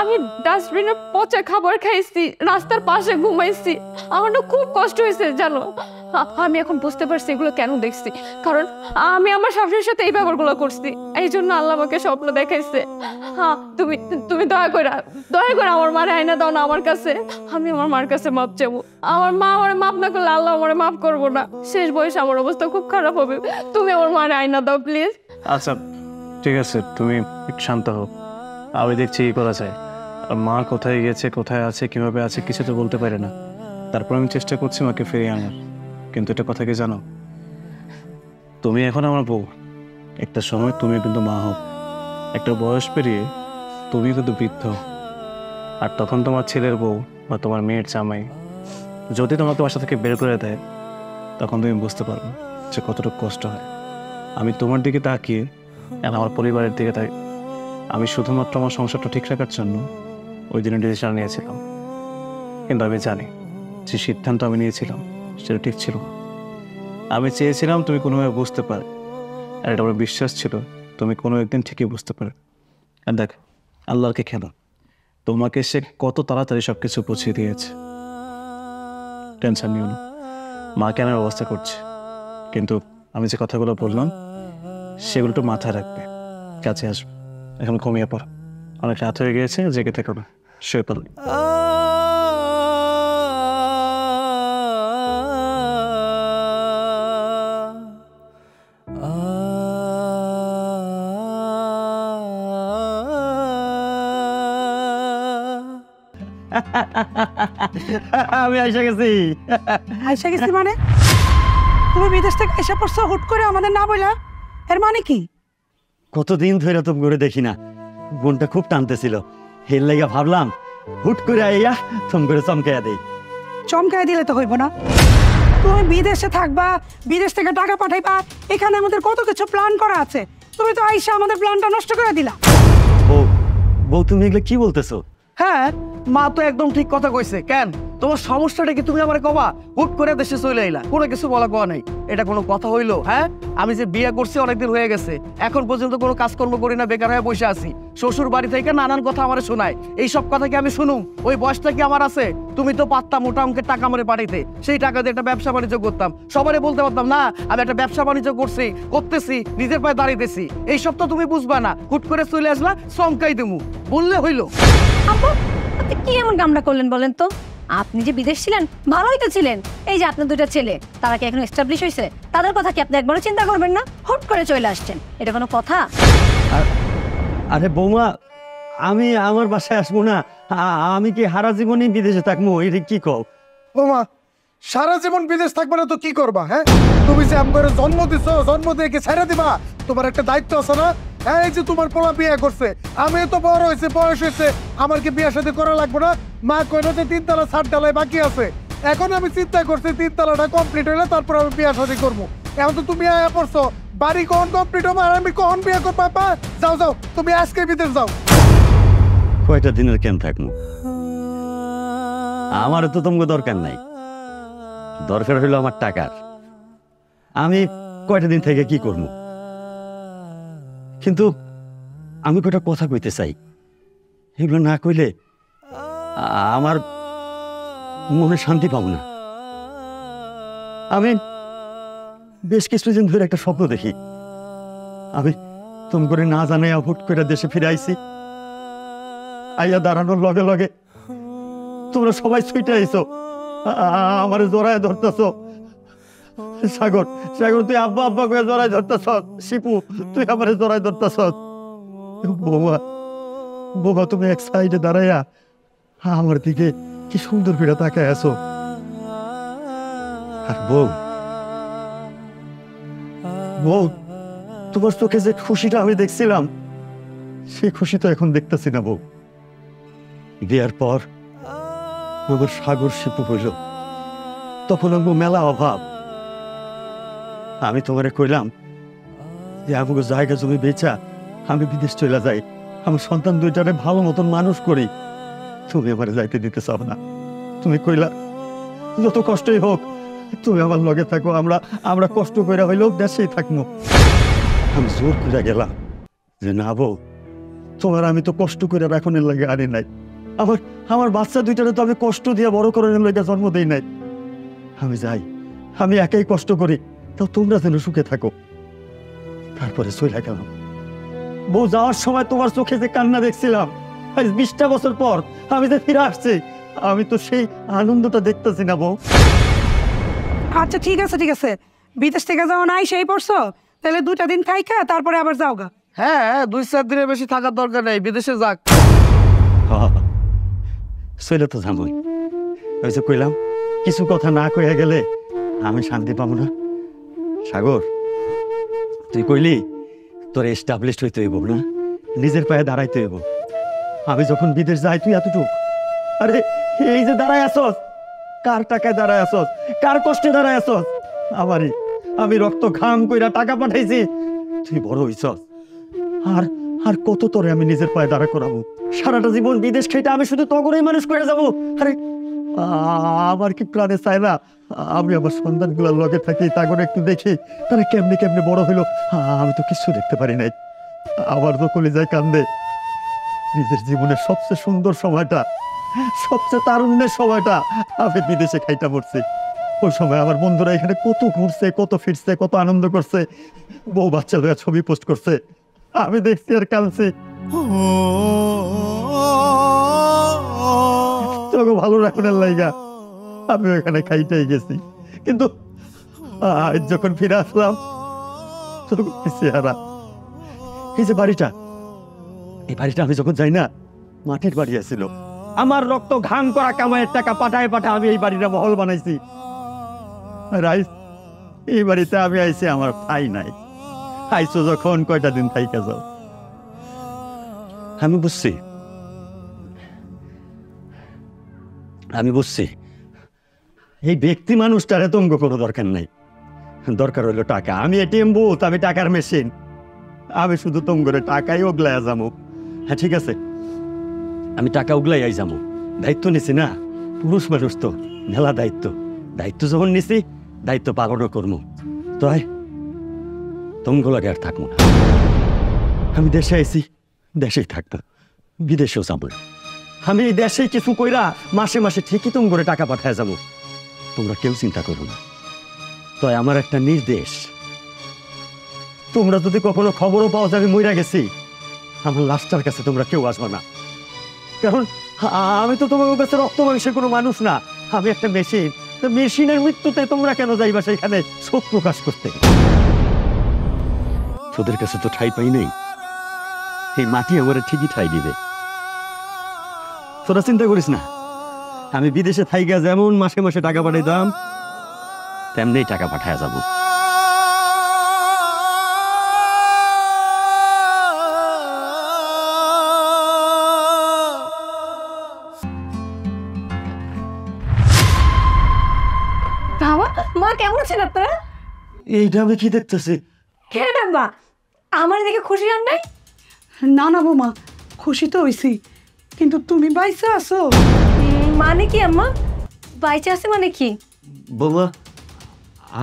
আমি ডাস্টবিনে পচা খাবার খাইছি, রাস্তার পাশে ঘুমাইছি। আমার না খুব কষ্ট হয়েছে জানো। আমি এখন বুঝতে পারছি এগুলো কেন দেখছি, কারণ আমি আমার শাশুড়ির সাথে এই ব্যাপারগুলো করছি, এই জন্য আল্লাহ আমাকে স্বপ্ন দেখাইছে। হ্যাঁ, তুমি তুমি দয়া করে আমার মারে আয়না দাও না আমার কাছে, আমি আমার মার কাছে মাপ চাবো। আমার মা আমার মাপ না করলে আল্লাহ আমার মাফ করবো না, শেষ বয়সে আমার অবস্থা খুব খারাপ হবে। তুমি আমার মারে আয়না দাও প্লিজ। আচ্ছা ঠিক আছে, তুমি একটু শান্ত হও, আমি দেখছি কি করা যায়। আর মা কোথায় গেছে, কোথায় আছে, কিভাবে আছে কিছু তো বলতে পারে না। তারপর আমি চেষ্টা করছি মাকে ফিরিয়ে আনার। কিন্তু এটা কথা কি জানো, তুমি এখন আমার বউ, একটা সময় তুমি কিন্তু মা হও, একটা বয়স পেরিয়ে তুমি কিন্তু বৃদ্ধ। আর তখন তোমার ছেলের বউ বা তোমার মেয়ের জামাই যদি তোমাকে বাসা থেকে বের করে দেয়, তখন তুমি বুঝতে পারবে যে কতটুকু কষ্ট হয়। আমি তোমার দিকে তাকিয়ে আর আমার পরিবারের দিকে তাই, আমি শুধুমাত্র আমার সংসারটা ঠিক রাখার জন্য ওই দিনে ডিসিশন নিয়েছিলাম। কিন্তু আমি জানি যে সিদ্ধান্ত আমি নিয়েছিলাম সেটা ঠিক ছিল না। আমি চেয়েছিলাম তুমি কোনোভাবে বুঝতে পারে, আর এটা আমার বিশ্বাস ছিল তুমি কোনো একদিন ঠিকই বুঝতে পারে। আর দেখ, আল্লাহকে খেলো, তোমাকে সে কত তাড়াতাড়ি সব কিছু বুঝিয়ে দিয়েছে। টেনশন নিও না, মা কেনার ব্যবস্থা করছে। কিন্তু আমি যে কথাগুলো বললাম সেগুলো একটু মাথায় রাখবে, কাছে আসবে। এখন ঘুমিয়ে পড়ো, অনেক রাত হয়ে গিয়েছে, জেগে থেকো না, শুয়ে পড়ো। আমি এসে গেছি। আইসা গেছি মানে? তুমি বিদেশ থেকে এসে পড়ছো হুট করে আমাদের না বইলা, এর মানে কি? কতদিন ধরে তো করে দেখি না, মনটা খুব টানতেছিল, এর লাগা ভাবলাম হুট করে আইয়া থম করে চমকাইয়া দেই। চমকায় দিলে তো হইব না। তুমি বিদেশে থাকবা, বিদেশ থেকে টাকা পাঠাইবা, এখানে আমাদের কত কিছু প্ল্যান করা আছে। তুমি তো আইসা আমাদের প্ল্যানটা নষ্ট করে দিলা। বউ, বউ তুমি এগুলো কি বলতেছো? হ্যাঁ, মা তো একদম ঠিক কথা কইছে। কেন, তোমার সমস্যাটা কি তুমি আমারে কবা? হুট করে দেশে চলে আইলা, কোনো কিছু বলা কোয়া নাই। এটা কোনো কথা হইলো? হ্যাঁ, আমি যে বিয়ে করছি অনেকদিন হয়ে গেছে, এখন পর্যন্ত কোনো কাজকর্ম করি না, বেকার হয়ে বসে আছি। শ্বশুর বাড়ি থেকে নানান কথা আমারে শোনায়। এই সব কথা কি আমি শুনুম? ওই বয়সটা কি আমার আছে? তুমি তো পারতাম মোটা অঙ্কের টাকা আমারে পাঠাইতে, সেই টাকা দিয়ে একটা ব্যবসা বাণিজ্য করতাম। সবারে বলতে পারতাম না আমি একটা ব্যবসা বাণিজ্য করতেছি, নিজের পায়ে দাঁড়াইতেছি। এই সব তো তুমি বুঝবা না, হুট করে চলে আসলা, চমকাই দেবো বললে হইলো? আব্বু, আপনি কি এমন কামনা করলেন বলেন তো? আপনি যে বিদেশ ছিলেন, ভালোই তো ছিলেন। এই যে আপনার দুটো ছেলে, তারা কি এখন এস্টাবলিশ হয়েছে? তাদের কথা কি আপনি একবারও চিন্তা করবেন না? হুট করে চলে আসছেন, এটা কোনো কথা? আরে বৌমা, আমি আমার বাসায় আসবো না? আমি কি হারা জীবনই বিদেশে থাকবো? এটা কি কও? ওমা, সারা জীবন বিদেশ থাকবে না তো কি করবা? হ্যাঁ, তুমি যে আমার জন্ম দিছো, জন্ম দিয়ে কি ছেড়ে দিবা? তোমার একটা দায়িত্ব আছে না? হ্যাঁ, এই যে তোমার পোলা বিয়ে করছে, আমি তো বড় হয়েছে, বয়স হয়েছে, আমার কি বিয়ে সাথে করা লাগবে না? মা কইলো যে 3 তলা 7 তলায় বাকি আছে। এখন আমি চিন্তা করছি 3 তলাটা কমপ্লিট হইলে তারপর আমি বিয়ে সাথে করবো। এখন তো তুমি আয়া পড়ছো, বাড়ি কখন কমপ্লিট হবে আর আমি কখন বিয়ে করবো? বাবা যাও যাও, তুমি আজকে বিদেশ যাও। কয়টা দিনের কেন থাকবো? আমার তো তোমাকে দরকার নাই, দরকার হইলো আমার টাকার। আমি কয়টা দিন থেকে কি করবো? কিন্তু আমি কয়টা কথা কইতে চাই, এগুলো না কইলে আমার মনে শান্তি পাবো না। আমি বেশ কিছুদিন ধরে একটা স্বপ্ন দেখি, আমি তুমি করে না জানাই হুট করে দেশে ফিরে আইছি। আইয়া দাঁড়ানোর লগে লগে তোমরা সবাই ছুটে আইছো, আমার জড়ায় ধরতেছ। সাগর, সাগর তুই আব্বা আব্বা করে জড়ায় ধরতেছ। শিপু, তুই আমার জড়ায় ধরতেছ। বৌমা, বৌমা তুমি এক সাইডে দাঁড়াইয়া আমার দিকে কি সুন্দর করে তাকায় আছো। আর বউ, বউ তোমার চোখে যে খুশিটা আমি দেখছিলাম, সেই খুশি তো এখন দেখতেছি না বউ। বিয়ার পর আমার সাগর শিপু হইল, তখন আমার মেলা অভাব। আমি তোমারে কইলাম যে আমাকে জায়গা জমি বেচা আমি বিদেশ চলে যাই, আমার সন্তান দুইটারে ভালো মতন মানুষ করি। তুমি আমার যাইতে দিতে চাও না। তুমি কইলা যত কষ্টই হোক তুমি আমার লগে থাকো, আমরা কষ্ট করে হইলেও দেশেই থাকবো। আমি জোর করে গেলাম যে না বউ, তোমার আমি তো কষ্ট করে রাখনের লাগে আনি নাই। আমার বাচ্চা দুইটারে তো আমি কষ্ট দিয়ে বড় করার লাগে জন্ম দেই নাই। আমি যাই, আমি একাই কষ্ট করি, তাও তোমরা যেন সুখে থাকো। তারপরে চলে গেলাম। বউ, যাওয়ার সময় তোমার চোখে যে কান্না দেখছিলাম, আজ 20টা বছর পর আমি যে ফিরে আসছি, আমি তো সেই আনন্দটা দেখতেছি না বউ। আচ্ছা ঠিক আছে ঠিক আছে, বিদেশ থেকে যাওয়া নাই সেই পড়ছো, তাহলে 2টা দিন খাইখা তারপরে আবার যাও গা। হ্যাঁ, 2-4 দিনের বেশি থাকার দরকার নেই, বিদেশে যাক। চলে তো যাবই। ওই যে কইলাম কিছু কথা না কইয়া গেলে আমি শান্তি পাবো না। সাগর, তুই কইলি তোর এস্টাবলিশড হইতে হইব না, নিজের পায়ে দাঁড়াইতে হইব। আমি যখন বিদেশ যাই তুই এতটুক, আরে এই যে দাঁড়ায় আসস, কার টাকায় দাঁড়ায় আসস, কার কষ্টে দাঁড়ায় আসস? আমারই। আমি রক্ত ঘাম কইরা টাকা পাঠাইছি, তুই বড় হইছস। আর আর কত তোরে আমি নিজের পায়ে দাঁড়া করাবো? সারাটা জীবন বিদেশ খেটে আমি শুধু তগরেই মানুষ করে যাবো? আরে আমার কি প্রাণে চায় না আমি আমার সন্তানগুলোর লগে থাকি, তাগরে একটু দেখি তারা কেমনে কেমনে বড় হইলো? আমি তো কিছু দেখতে পারি নাই। আমার তো কলিজায় কান্দে। নিজের জীবনের সবচেয়ে সুন্দর সময়টা, সবচেয়ে তারুণ্যের সময়টা আমি বিদেশে খাইটা পড়ছি। ওই সময় আমার বন্ধুরা এখানে কত ঘুরছে, কত ফিরছে, কত আনন্দ করছে, বউ বাচ্চা লইয়া ছবি পোস্ট করছে, আমি দেখছি আর কাঁদছি। তোকে ভালো রাখনের লাইগা আমি ওখানে খাইটাই গেছি, কিন্তু আজ যখন ফিরে আসলাম তোকে চেহারা। এই যে বাড়িটা, এই বাড়িটা আমি যখন যাই না, মাটির বাড়ি আছিল, আমার রক্ত ঘাম করা কামাইয়ের টাকা পাঠায় পাঠায় আমি এই বাড়িটা মহল বানাইছি। রাইস, এই বাড়িতে আমি আইছি, আমার ঠাই নাই। আইসো যখন কয়টা দিন থাইকা যাও। আমি বুঝছি, এই ব্যক্তি মানুষটারে তঙ্গ কোনো দরকার নাই। দরকার হইলো টাকা। আমি এটিএম বুথ, আমি টাকার মেশিন। আমি শুধু তঙ্গরে টাকাই ওগলাইয়া যাবো। হ্যাঁ ঠিক আছে, আমি টাকা উগলাইয়াই যাবো। দায়িত্ব নিছি না, পুরুষ মানুষ তো, মেলা দায়িত্ব। দায়িত্ব যখন নিছি, দায়িত্ব পালনও করবো। তাই তঙ্গ লাগে আর থাকবো না। আমি দেশে আইছি, দেশেই থাকবো, বিদেশেও যাবো। আমি এই দেশে কিছু কইরা মাসে মাসে ঠিকই তঙ্গরে টাকা পাঠায় যাবো। তোমরা কেউ চিন্তা করো না। তাই আমার একটা নির্দেশ, তোমরা যদি কখনো খবরও পাও যে আমি মইরা গেছি, আমার লাশটার কাছে তোমরা কেউ আসবে না। কারণ আমি তো তোমার কাছে রক্ত মাংসের কোনো মানুষ না, আমি একটা মেশিন। তো মেশিনের মৃত্যুতে তোমরা কেন যাইবা সেইখানে শোক প্রকাশ করতে? তোদের কাছে তো ঠাই পাই নেই, এই মাটি আমার ঠিকই ঠাই দিবে। তোরা চিন্তা করিস না, আমি বিদেশে থাইকা যেমন মাসে মাসে টাকা পাঠাইতাম, তেমনি টাকা পাঠায় যাবো। বাবা, মা কেমন আছেন আপনারা? এইটা আমি কি দেখতেছি? কেন মা, আমার দেখে খুশি হন নাই? না না বৌমা, খুশি তো হইছি, কিন্তু তুমি বাইসা আছো। মানে কি আম্মা? বাইচে আছে মানে কি? বাবা,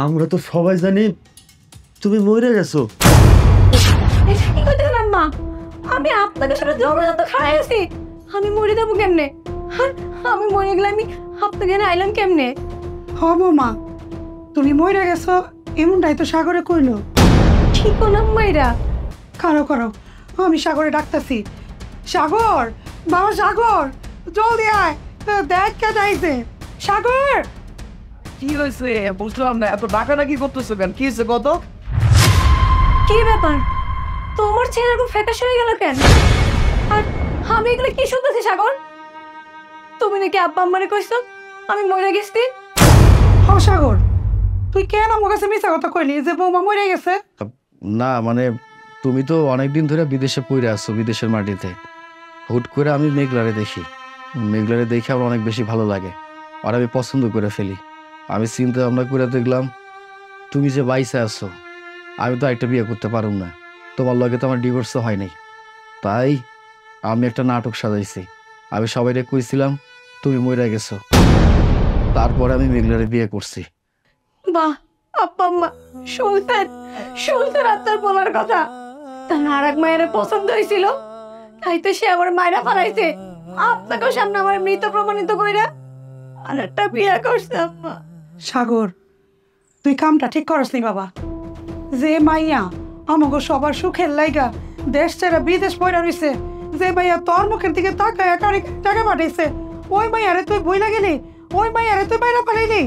আমরা তো সবাই জানি তুমি মরে গেছো। এটা কি করতে গেলাম মা? আমি আপনাদের সাথে জগন্নাথ খাই আছি, আমি মরে যাবো কেমনে? আর আমি মরে গেলে আমি আপনাকে আইলাম কেমনে? হ বৌমা, তুমি মইরা গেছো এমনটাই তো সাগরে কইলো। ঠিক না মাইরা? কারো কারো, আমি সাগরে ডাকতেছি। সাগর, বাবা সাগর, জলদি আয়, দেখ কে যাইছে। সাগর! কি হয়েছে বুঝলাম না, এত ডাকাডাকি করতেছো কেন? কি হয়েছে কত? কি ব্যাপার, তোমার ছেলে এরকম ফ্যাকাশ হয়ে গেল কেন? আর আমি এগুলো কি শুনতেছি সাগর? তুমি নাকি আব্বা আম্মারে কইছো আমি মরে গেছি? হ সাগর, তুই কেন আমার কাছে মিছা কথা কইলি যে বৌমা মরে গেছে? না মানে তুমি তো অনেকদিন ধরে বিদেশে পড়ে আছো, বিদেশের মাটিতে। হুট করে আমি মেঘলারে দেখি, মেঘলারে দেখে আমার অনেক বেশি ভালো লাগে, আর আমি পছন্দ করে ফেলি। আমি চিন্তা ভাবনা করে দেখলাম তুমি যে বাইসে আছো, আমি তো একটা বিয়ে করতে পারুম না, তোমার লগে তো আমার ডিভোর্সও হয় নাই। তাই আমি একটা নাটক সাজাইছি। আমি সবাইকে কইছিলাম তুমি মরে গেছো, তারপরে আমি মেঘলারে বিয়ে করছি। বাহ, আব্বা আম্মা শুনতেন, শুনতেন আপনার বলার কথা? তার আর এক মায়ের পছন্দ হয়েছিল, তাই তো সে আমার মায়েরা ফেলাইছে, আপনাকেও সামনে আমার মৃত প্রমাণিত কইরা আর একটা বিয়ে করছে। আম্মা সাগর, তুই কামটা ঠিক করসনি বাবা। যে মাইয়া আমাকে সবার সুখের লাইগা দেশ ছেড়ে বিদেশ পয়রা রইছে, যে মাইয়া তোর মুখের দিকে তাকায় টাকা পাঠাইছে, ওই মাইয়ারে তুই বইলা গেলি, ওই মাইয়ারে তুই বাইরা পাঠাইলি।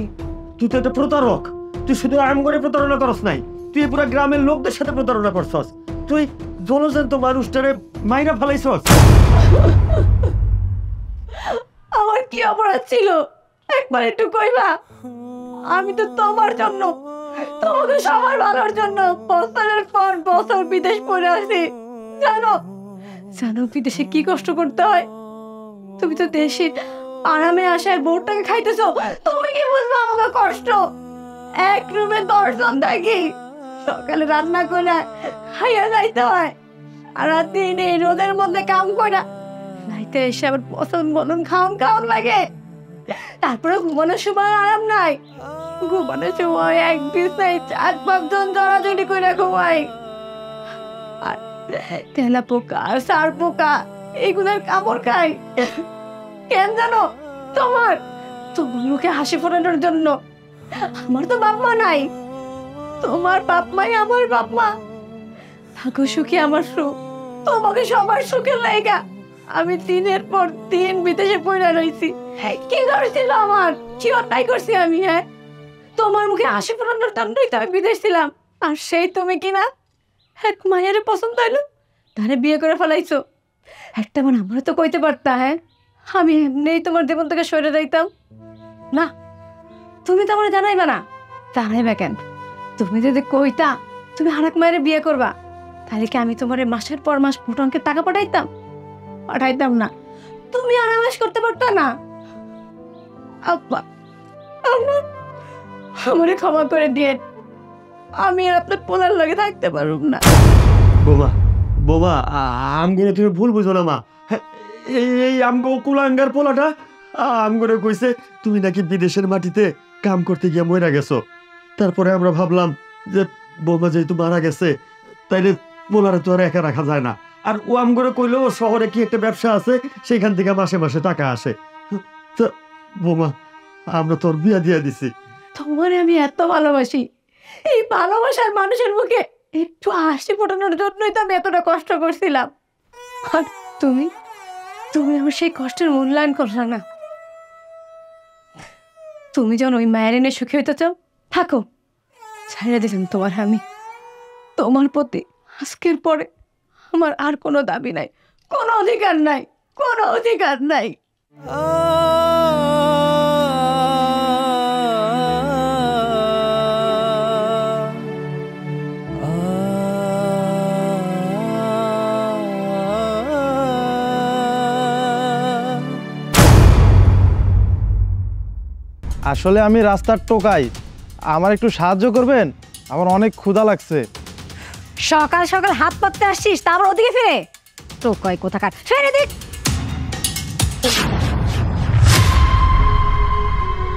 তুই তো একটা প্রতারক। তুই শুধু আরাম করে প্রতারণা করস নাই, তুই পুরো গ্রামের লোকদের সাথে প্রতারণা করছস। তুই জনজান্ত মানুষটারে মাইরা ফেলাইছস। আমার কি অপরাধ ছিল একবার একটু কইবা? আমি তো তোমার জন্য, তোমাকে সবার ভালোর জন্য বছরের পর বছর বিদেশ পড়ে আছি। জানো জানো বিদেশে কি কষ্ট করতে হয়? তুমি তো দেশে আরামে আসায় বোর্ডটাকে খাইতেছো, তুমি কি বুঝবো আমাকে কষ্ট? এক রুমে 10 জন থাকি, সকালে রান্না করে খাইয়া যাইতে হয়, আর দিন এই রোদের মধ্যে কাম করে নাইতে এসে আবার পছন্দ মতন খাওয়ান লাগে। তারপরে ঘুমানোর সময় আরাম নাই, ঘুমানোর সময় এক বিছনায় 4-5 জন জড়াজড়ি করে ঘুমাই। আর তেলা পোকা আর সার পোকা এগুলার কামড় খাই। কেন জানো? তোমার মুখে হাসি ফোটানোর জন্য। আমার তো বাপ মা নাই, তোমার বাপ মাই আমার বাপ মা। থাকো সুখী আমার সুখ, তোমাকে সবার সুখের লাইগা আমি দিনের পর দিন বিদেশে পড়ে রয়েছি। কি করেছিল আমার, কি অন্যায় করছি আমি? হ্যাঁ, তোমার মুখে হাসি ফোটানোর জন্যই তো আমি বিদেশ ছিলাম। আর সেই তুমি কিনা এক মায়ের পছন্দ হইলো, তারে বিয়ে করে ফেলাইছো। একটা বার আমারও তো কইতে পারতা। হ্যাঁ, আমি এমনিই তোমার জীবন থেকে সরে যাইতাম না? তুমি তো আমার জানাইবা না। জানাইবা কেন? তুমি যদি কইতা তুমি আরেক মায়ের বিয়ে করবা, তাহলে কি আমি তোমার মাসের পর মাস ফুটনকে টাকা পাঠাইতাম? পাঠাইতাম না। তুমি আরামাস করতে পারতা না? আব্বা, আমারে ক্ষমা করে দিয়ে, আমি আর আপনার পোলার লাগে থাকতে পারব না। বোমা বোমা আমগরে তুমি ভুল বুঝো না মা। এই আমগো কুলাঙ্গার পোলাটা আমগরে কইছে তুমি নাকি বিদেশের মাটিতে কাম করতে গিয়ে মরে গেছো। তারপরে আমরা ভাবলাম যে বোমা যেহেতু মারা গেছে তাইলে পোলারে তো আর একা রাখা যায় না। আর ও আমগরে কইলো শহরে কি একটা ব্যবসা আছে, সেখান থেকে মাসে মাসে টাকা আসে। তো বোমা আমরা তোর বিয়া দিয়া দিছি। তোমারে আমি এত ভালোবাসি, এই ভালোবাসার মানুষের মুখে একটু হাসি ফোটানোর জন্যই তো আমি এতটা কষ্ট করছিলাম। আর তুমি তুমি আমার সেই কষ্টের মূল্যায়ন করছো না। তুমি যখন ওই মায়ের এনে সুখী হইতে চাও, থাকো। ছাইড়া দিলাম তোমার আমি। তোমার প্রতি আজকের পরে আমার আর কোনো দাবি নাই, কোনো অধিকার নাই, কোনো অধিকার নাই। আসলে আমি রাস্তার টোকাই, আমার একটু সাহায্য করবেন? আমার অনেক ক্ষুধা লাগছে। সকাল সকাল হাত পাততে আসছিস, তারপর ওদিকে ফিরে তো কয় কোথাকার ফেরে দিক।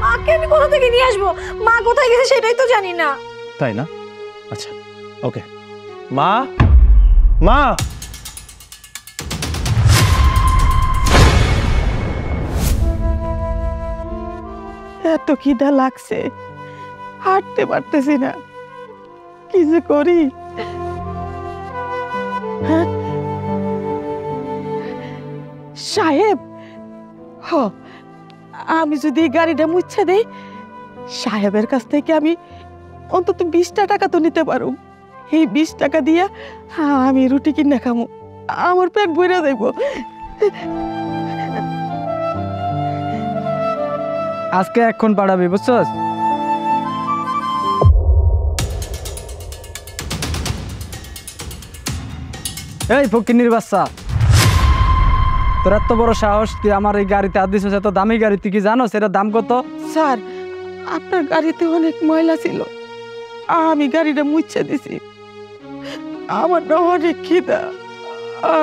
মাকে আমি কোথা থেকে নিয়ে আসবো? মা কোথায় গেছে সেটাই তো জানি না। তাই না? আচ্ছা ওকে। মা, মা, এত খিদা লাগছে, হাঁটতে পারতেছি না, কি যে করি। হ্যাঁ সাহেব, হ আমি যদি এই গাড়িটা মুছে দেই, সাহেবের কাছ থেকে আমি অন্তত 20টা টাকা তো নিতে পারো। এই 20 টাকা দিয়া আমি রুটি কিনে খামো, আমার পেট ভরে যাইব। আজকে এখন পাঠাবি, বুঝছস? এই ফকিন্নির বাচ্চা, তোর এত বড় সাহস, তুই আমার এই গাড়িতে হাত দিছিস, এত দামি গাড়ি, তুই কি জানোস এটার দাম কত? স্যার, আপনার গাড়িতে অনেক ময়লা ছিল, আমি গাড়িটা মুছে দিছি। আমার না অনেক খিদা,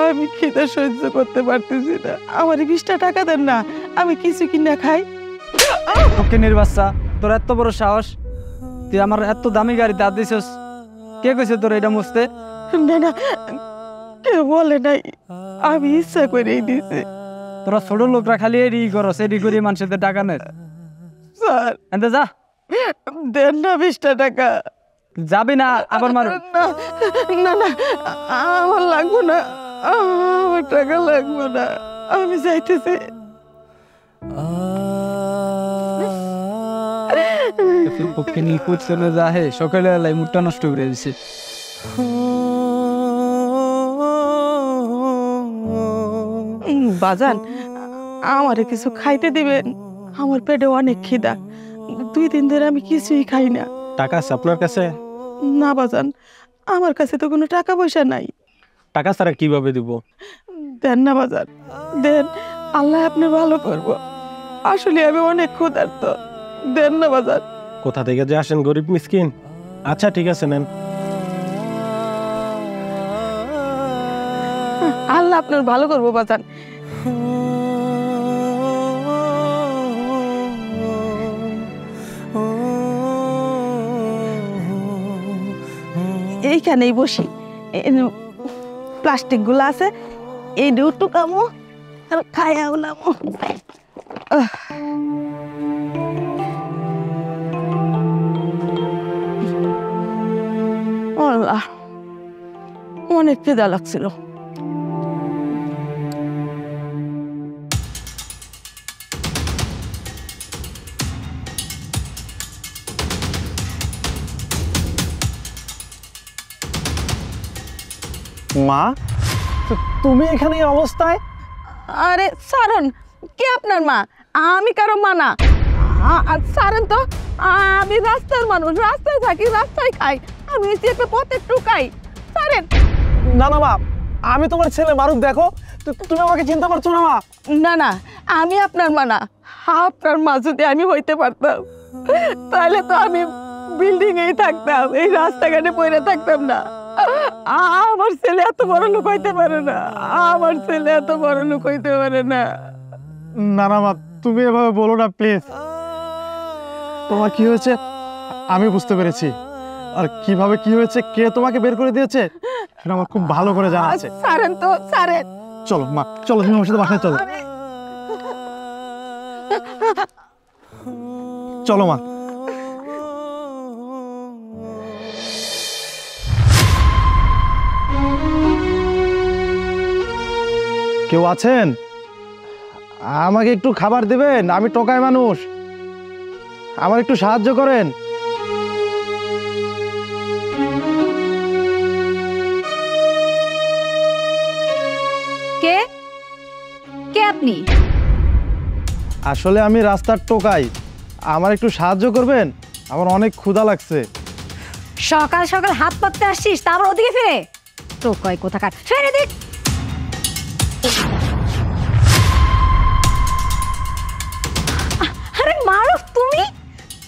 আমি খিদা সহ্য করতে পারতেছি না। আমার 20টা টাকা দেন না, আমি কিছু কিনা খাই। ফকিন্নির বাচ্চা, তোর এত বড় সাহস, তুই আমার এত দামি গাড়িতে হাত দিছিস, কে কইছে তোর এটা মুছতে? না না, কে বলে নাই, আমি ইচ্ছা করেই দিছি। তোরা ছোট লোকরা খালি এডি করস, এডি করে মানুষের টাকা নেস। স্যার এনতে যা, দেন না 20টা টাকা। যাবি না আবার মারো। না না না, আমার লাগবো না, আমার টাকা লাগবো না, আমি যাইতেছি। ফকিন্নি কুচলে যা, হে সকালে এলাই মুখটা নষ্ট করে দিছে। বাজান, আমারে কিছু খাইতে দিবেন? আমার পেটে অনেক খিদা, 2 দিন ধরে আমি কিছুই খাই না। টাকা আছে আপনার কাছে? না বাজান, আমার কাছে তো কোনো টাকা পয়সা নাই। টাকা ছাড়া কিভাবে দিব? দেন না বাজান, দেন, আল্লাহ আপনি ভালো করব। আসলে আমি অনেক ক্ষুধার্ত, দেন না বাজান। কোথা থেকে যে আসেন, গরিব মিসকিন। আচ্ছা ঠিক আছে, নেন। আল্লাহ আপনার ভালো করবো বাজান। এইখানেই বসি, প্লাস্টিক গুলো আছে, এই দুটো কামো আর খায়া উলামো। আল্লাহ, অনেক খিদা লাগছিল। মা, তুমি এখানে এই অবস্থায়? আরে সারন, কে আপনার মা? আমি কারো মা না। ছাড়েন তো, আমি রাস্তার মানুষ, রাস্তায় থাকি, রাস্তায় খাই, আমি হচ্ছি একটা পথের টুকাই। ছাড়েন। না না মা, আমি তোমার ছেলে মারুফ, দেখো তুমি আমাকে চিনতে পারছো না মা? না না, আমি আপনার মা না। আপনার মা যদি আমি হইতে পারতাম তাহলে তো আমি বিল্ডিং এই থাকতাম, এই রাস্তাঘাটে পড়ে থাকতাম না। আমার ছেলে এত বড় লোক হইতে পারে না, আমার ছেলে এত বড় লোক হইতে পারে না। না না মা, তুমি এভাবে বলো না প্লিজ। তোমার কি হয়েছে আমি বুঝতে পেরেছি, আর কিভাবে কি হয়েছে, কে তোমাকে বের করে দিয়েছে সেটা আমার খুব ভালো করে জানা আছে। ছাড়েন তো, ছাড়েন। চলো মা, চলো তুমি আমার সাথে বাসায় চলো। চলো মা। কেউ আছেন? আমাকে একটু খাবার দেবেন, আমি টোকাই মানুষ, আমার একটু সাহায্য করেন। কে কে আপনি? আসলে আমি রাস্তার টোকাই, আমার একটু সাহায্য করবেন, আমার অনেক ক্ষুধা লাগছে। সকাল সকাল হাত পাততে আসছিস, তারপর ওদিকে ফিরে? তো কয় কোথাকার, ফেরে দিক। আরে মারুফ, তুমি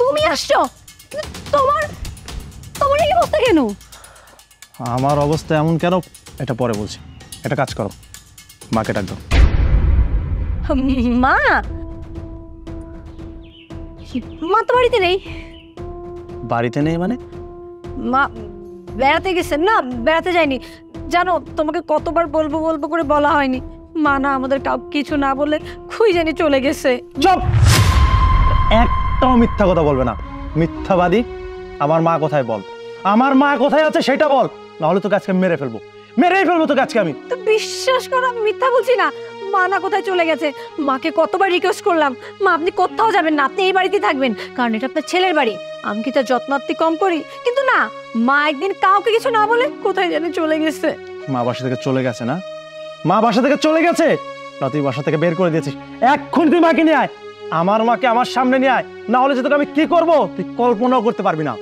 তুমি আসছো? তোমার তোমার এই অবস্থা কেন? আমার অবস্থা এমন কেন এটা পরে বলছি, এটা কাজ করো, মাকে ডাক দাও। মা মা তো বাড়িতে নেই। বাড়িতে নেই মানে? মা বেড়াতে গেছেন। না, বেড়াতে যায়নি। জানো, তোমাকে কতবার বলবো বলবো করে বলা হয়নি। মা না আমাদের কাউকে কিছু না বলে খুঁই জানি চলে গেছে। চুপ! একটাও মিথ্যা কথা বলবে না, মিথ্যাবাদী। আমার মা কোথায় বল, আমার মা কোথায় আছে সেটা বল, নাহলে তোকে আজকে মেরেই ফেলবো তোকে আজকে আমি। তো বিশ্বাস করো, আমি মিথ্যা বলছি না। মা না কোথায় চলে গেছে। মাকে কতবার রিকোয়েস্ট করলাম, মা আপনি কোথাও যাবেন না, আপনি এই বাড়িতেই থাকবেন, কারণ এটা আপনার ছেলের বাড়ি। আমি কি তার যত্নার্থী কম করি? কিন্তু না, মা একদিন কাউকে কিছু না বলে কোথায় জানি চলে গেছে। মা বাসা থেকে চলে গেছে না? মা বাসা থেকে চলে গেছে না, তুই বাসা থেকে বের করে দিয়েছিস। এক্ষুনি তুই মাকে নিয়ে আয়, আমার মাকে আমার সামনে নিয়ে আয়, না হলে যে তোকে আমি কি করবো তুই কল্পনাও করতে পারবি না।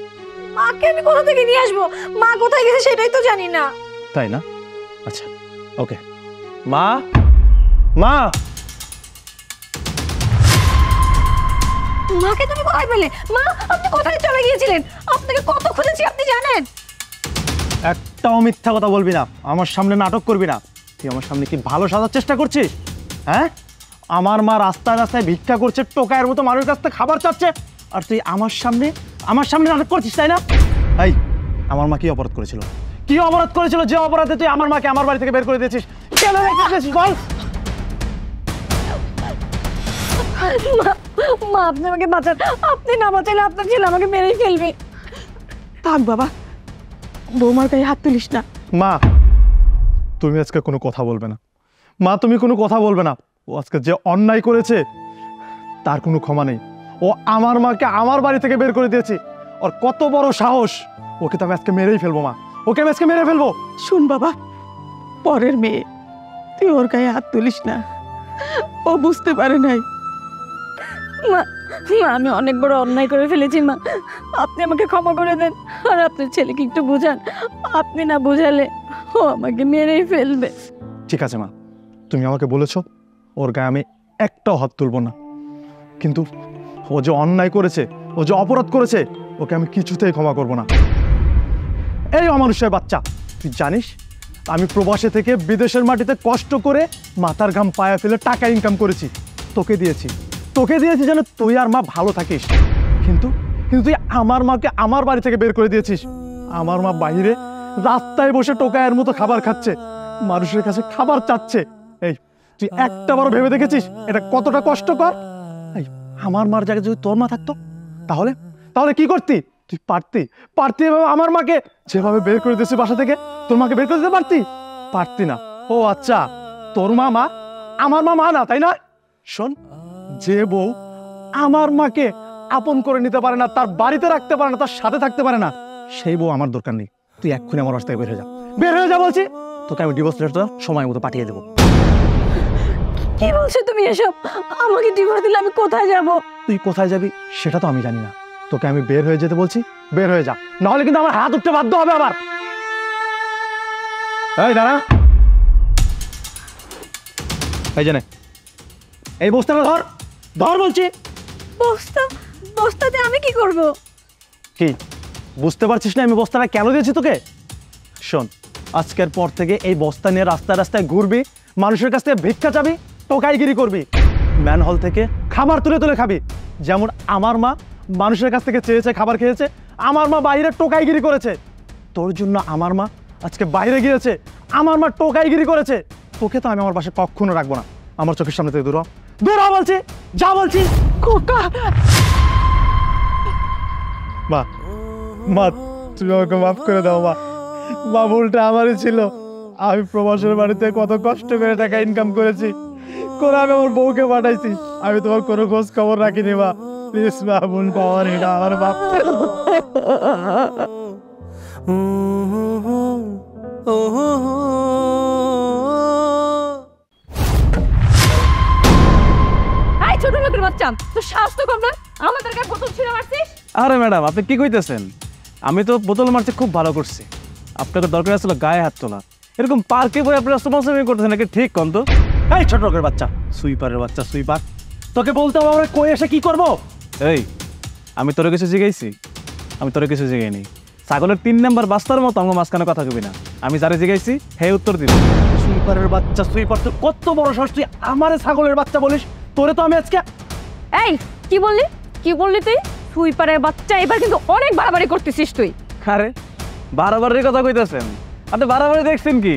মাকে আমি কোথা থেকে নিয়ে আসবো? মা কোথায় গেছে সেটাই তো জানি না। তাই না? আচ্ছা ওকে। মা, মা, মাকে তুমি কোথায় পেলে? মা আপনি কোথায় চলে গিয়েছিলেন? আপনাকে কত খুঁজেছি আপনি জানেন? একটাও মিথ্যা কথা বলবি না, আমার সামনে নাটক করবি না। তুই আমার সামনে কি ভালো সাজার চেষ্টা করছিস? হ্যাঁ, আমার মা রাস্তায় রাস্তায় ভিক্ষা করছে, টোকায়ের মতো মানুষের কাছ থেকে খাবার চাচ্ছে, আর তুই আমার সামনে নাটক করছিস, তাই না? এই, আমার মা কি অপরাধ করেছিল? কি অপরাধ করেছিল যে অপরাধে তুই আমার মাকে আমার বাড়ি থেকে বের করে দিয়েছিস? কেন রেখেছিস বল? মা আপনি আমাকে বাঁচান, আপনি না বাঁচালে আপনার ছেলে আমাকে মেরেই ফেলবে। থাক বাবা, বৌমার গায়ে হাত তুলিস না। মা তুমি আজকে কোনো কথা বলবে না, মা তুমি কোনো কথা বলবে না। ও আজকে যে অন্যায় করেছে তার কোনো ক্ষমা নেই। ও আমার মাকে আমার বাড়ি থেকে বের করে দিয়েছে, ওর কত বড় সাহস! ওকে তো আমি আজকে মেরেই ফেলবো মা, ওকে আমি আজকে মেরে ফেলবো। শুন বাবা, পরের মেয়ে, তুই ওর গায়ে হাত তুলিস না, ও বুঝতে পারে নাই। মা আমি অনেক বড় অন্যায় করে ফেলেছি। মা আপনি আমাকে ক্ষমা করে দেন, আর আপনার ছেলেকে একটু বোঝান। আপনি না বোঝালে ও আমাকে মেরেই ফেলবে। ঠিক আছে মা, তুমি আমাকে বলেছো ওর গায়ে আমি একটাও হাত তুলবো না, কিন্তু ও যে অন্যায় করেছে, ও যে অপরাধ করেছে, ওকে আমি কিছুতেই ক্ষমা করবো না। এই অমানুষের বাচ্চা, তুই জানিস আমি প্রবাসে থেকে বিদেশের মাটিতে কষ্ট করে মাথার ঘাম পায়ে ফেলে টাকা ইনকাম করেছি, তোকে দিয়েছি যেন তুই আর মা ভালো থাকিস, কিন্তু তুই আমার মাকে আমার বাড়ি থেকে বের করে দিয়েছিস। আমার মা বাইরে রাস্তায় বসে টোকায়ের মতো খাবার খাচ্ছে, মানুষের কাছে খাবার চাচ্ছে। এই তুই একটা বড় ভেবে দেখেছিস এটা কতটা কষ্টকর? এই আমার মার জায়গায় যদি তোর মা থাকতো তাহলে কি করতি? তুই পারতি এভাবে আমার মাকে যেভাবে বের করে দিয়েছিস বাসা থেকে, তোর মাকে বের করে দিতে পারতি না। ও আচ্ছা, তোর মা আমার মা না, তাই না? শোন, যে বউ আমার মাকে আপন করে নিতে পারে না, তার বাড়িতে রাখতে পারে না, তার সাথে থাকতে পারে না, সেই বউ আমার দরকার নেই। তুই এক্ষুনি আমার বাসা থেকে বের হয়ে যা বলছি। তোকে আমি ডিভোর্স লেটারটা সময় মতো পাঠিয়ে দেবো। কি বলছো তুমি এসব? আমাকে ডিভোর্স দিলে আমি কোথায় যাব? তুই কোথায় যাবি সেটা তো আমি জানি না, তোকে আমি বের হয়ে যেতে বলছি, বের হয়ে যা, নাহলে কিন্তু আমার হাত উঠতে বাধ্য হবে আবার। এই দাঁড়া, এই জানে এই বস্তাটা ধর, ধর বলছি। বস্তা? বস্তাতে আমি কি করব? কি বুঝতে পারছিস না আমি বস্তাটা কেন দিয়েছি তোকে? শোন, আজকের পর থেকে এই বস্তা নিয়ে রাস্তায় রাস্তায় ঘুরবি, মানুষের কাছ থেকে ভিক্ষা চাবি, টোকাইগিরি করবি, ম্যানহোল থেকে খাবার তুলে তুলে খাবি। যেমন আমার মা মানুষের কাছ থেকে চেয়েছে, খাবার খেয়েছে, আমার মা বাইরে টোকাইগিরি করেছে। তোর জন্য আমার মা আজকে বাইরে গিয়েছে, আমার মা টোকাইগিরি করেছে। তোকে তো আমি আমার পাশে কখনো রাখবো না, আমার চোখের সামনে থেকে দূর হ, দূর হ বলছি, যা বলছি। খোকা, মা, মা তুমি আমাকে মাফ করে দাও মা, মা ভুলটা আমারই ছিল। আমি প্রবাসের বাড়িতে কত কষ্ট করে টাকা ইনকাম করেছি, করে আমি আমার বউকে পাঠাইছি, আমি তোমার কোনো খোঁজ খবর রাখিনি মা, প্লিজ মা, ভুলটা আমার, এটা আমার বাপ। এই ছোট লোকের বাচ্চা, তোর সাহস তো কম না, আমাদের গায়ে বোতল ছুঁড়ে মারছিস। আরে ম্যাডাম, আপনি কি কইতেছেন? আমি তো বোতল মারছি, খুব ভালো করছি। আপনাকে দরকার ছিল গায়ে হাত তোলা, এরকম পার্কে বই আপনারা সমাজসেবী করতেছেন নাকি? ঠিক কন তো? এই ছোট লোকের বাচ্চা, সুইপারের বাচ্চা, সুইপার। তোকে বলতে হবে আমরা কই এসে কি করবো? এই, আমি তোর কিছু জিগাইছি? আমি তোর কিছু জিগাইনি। ছাগলের 3 নাম্বার বাস্তার মতো আমার মাঝখানে কথা কবি না। আমি যারে জিগাইছি হে উত্তর দিবি। সুইপারের বাচ্চা, সুইপার, তুই কত বড় সাহস, তুই আমারে ছাগলের বাচ্চা বলিস? তোরে তো আমি আজকে। এই কি বললি? কি বললি তুই? সুইপারের বাচ্চা, এবার কিন্তু অনেক বাড়াবাড়ি করতেছিস তুই। আরে বাড়াবাড়ির কথা কইতেছেন? আপনি বাড়াবাড়ি দেখছেন কি?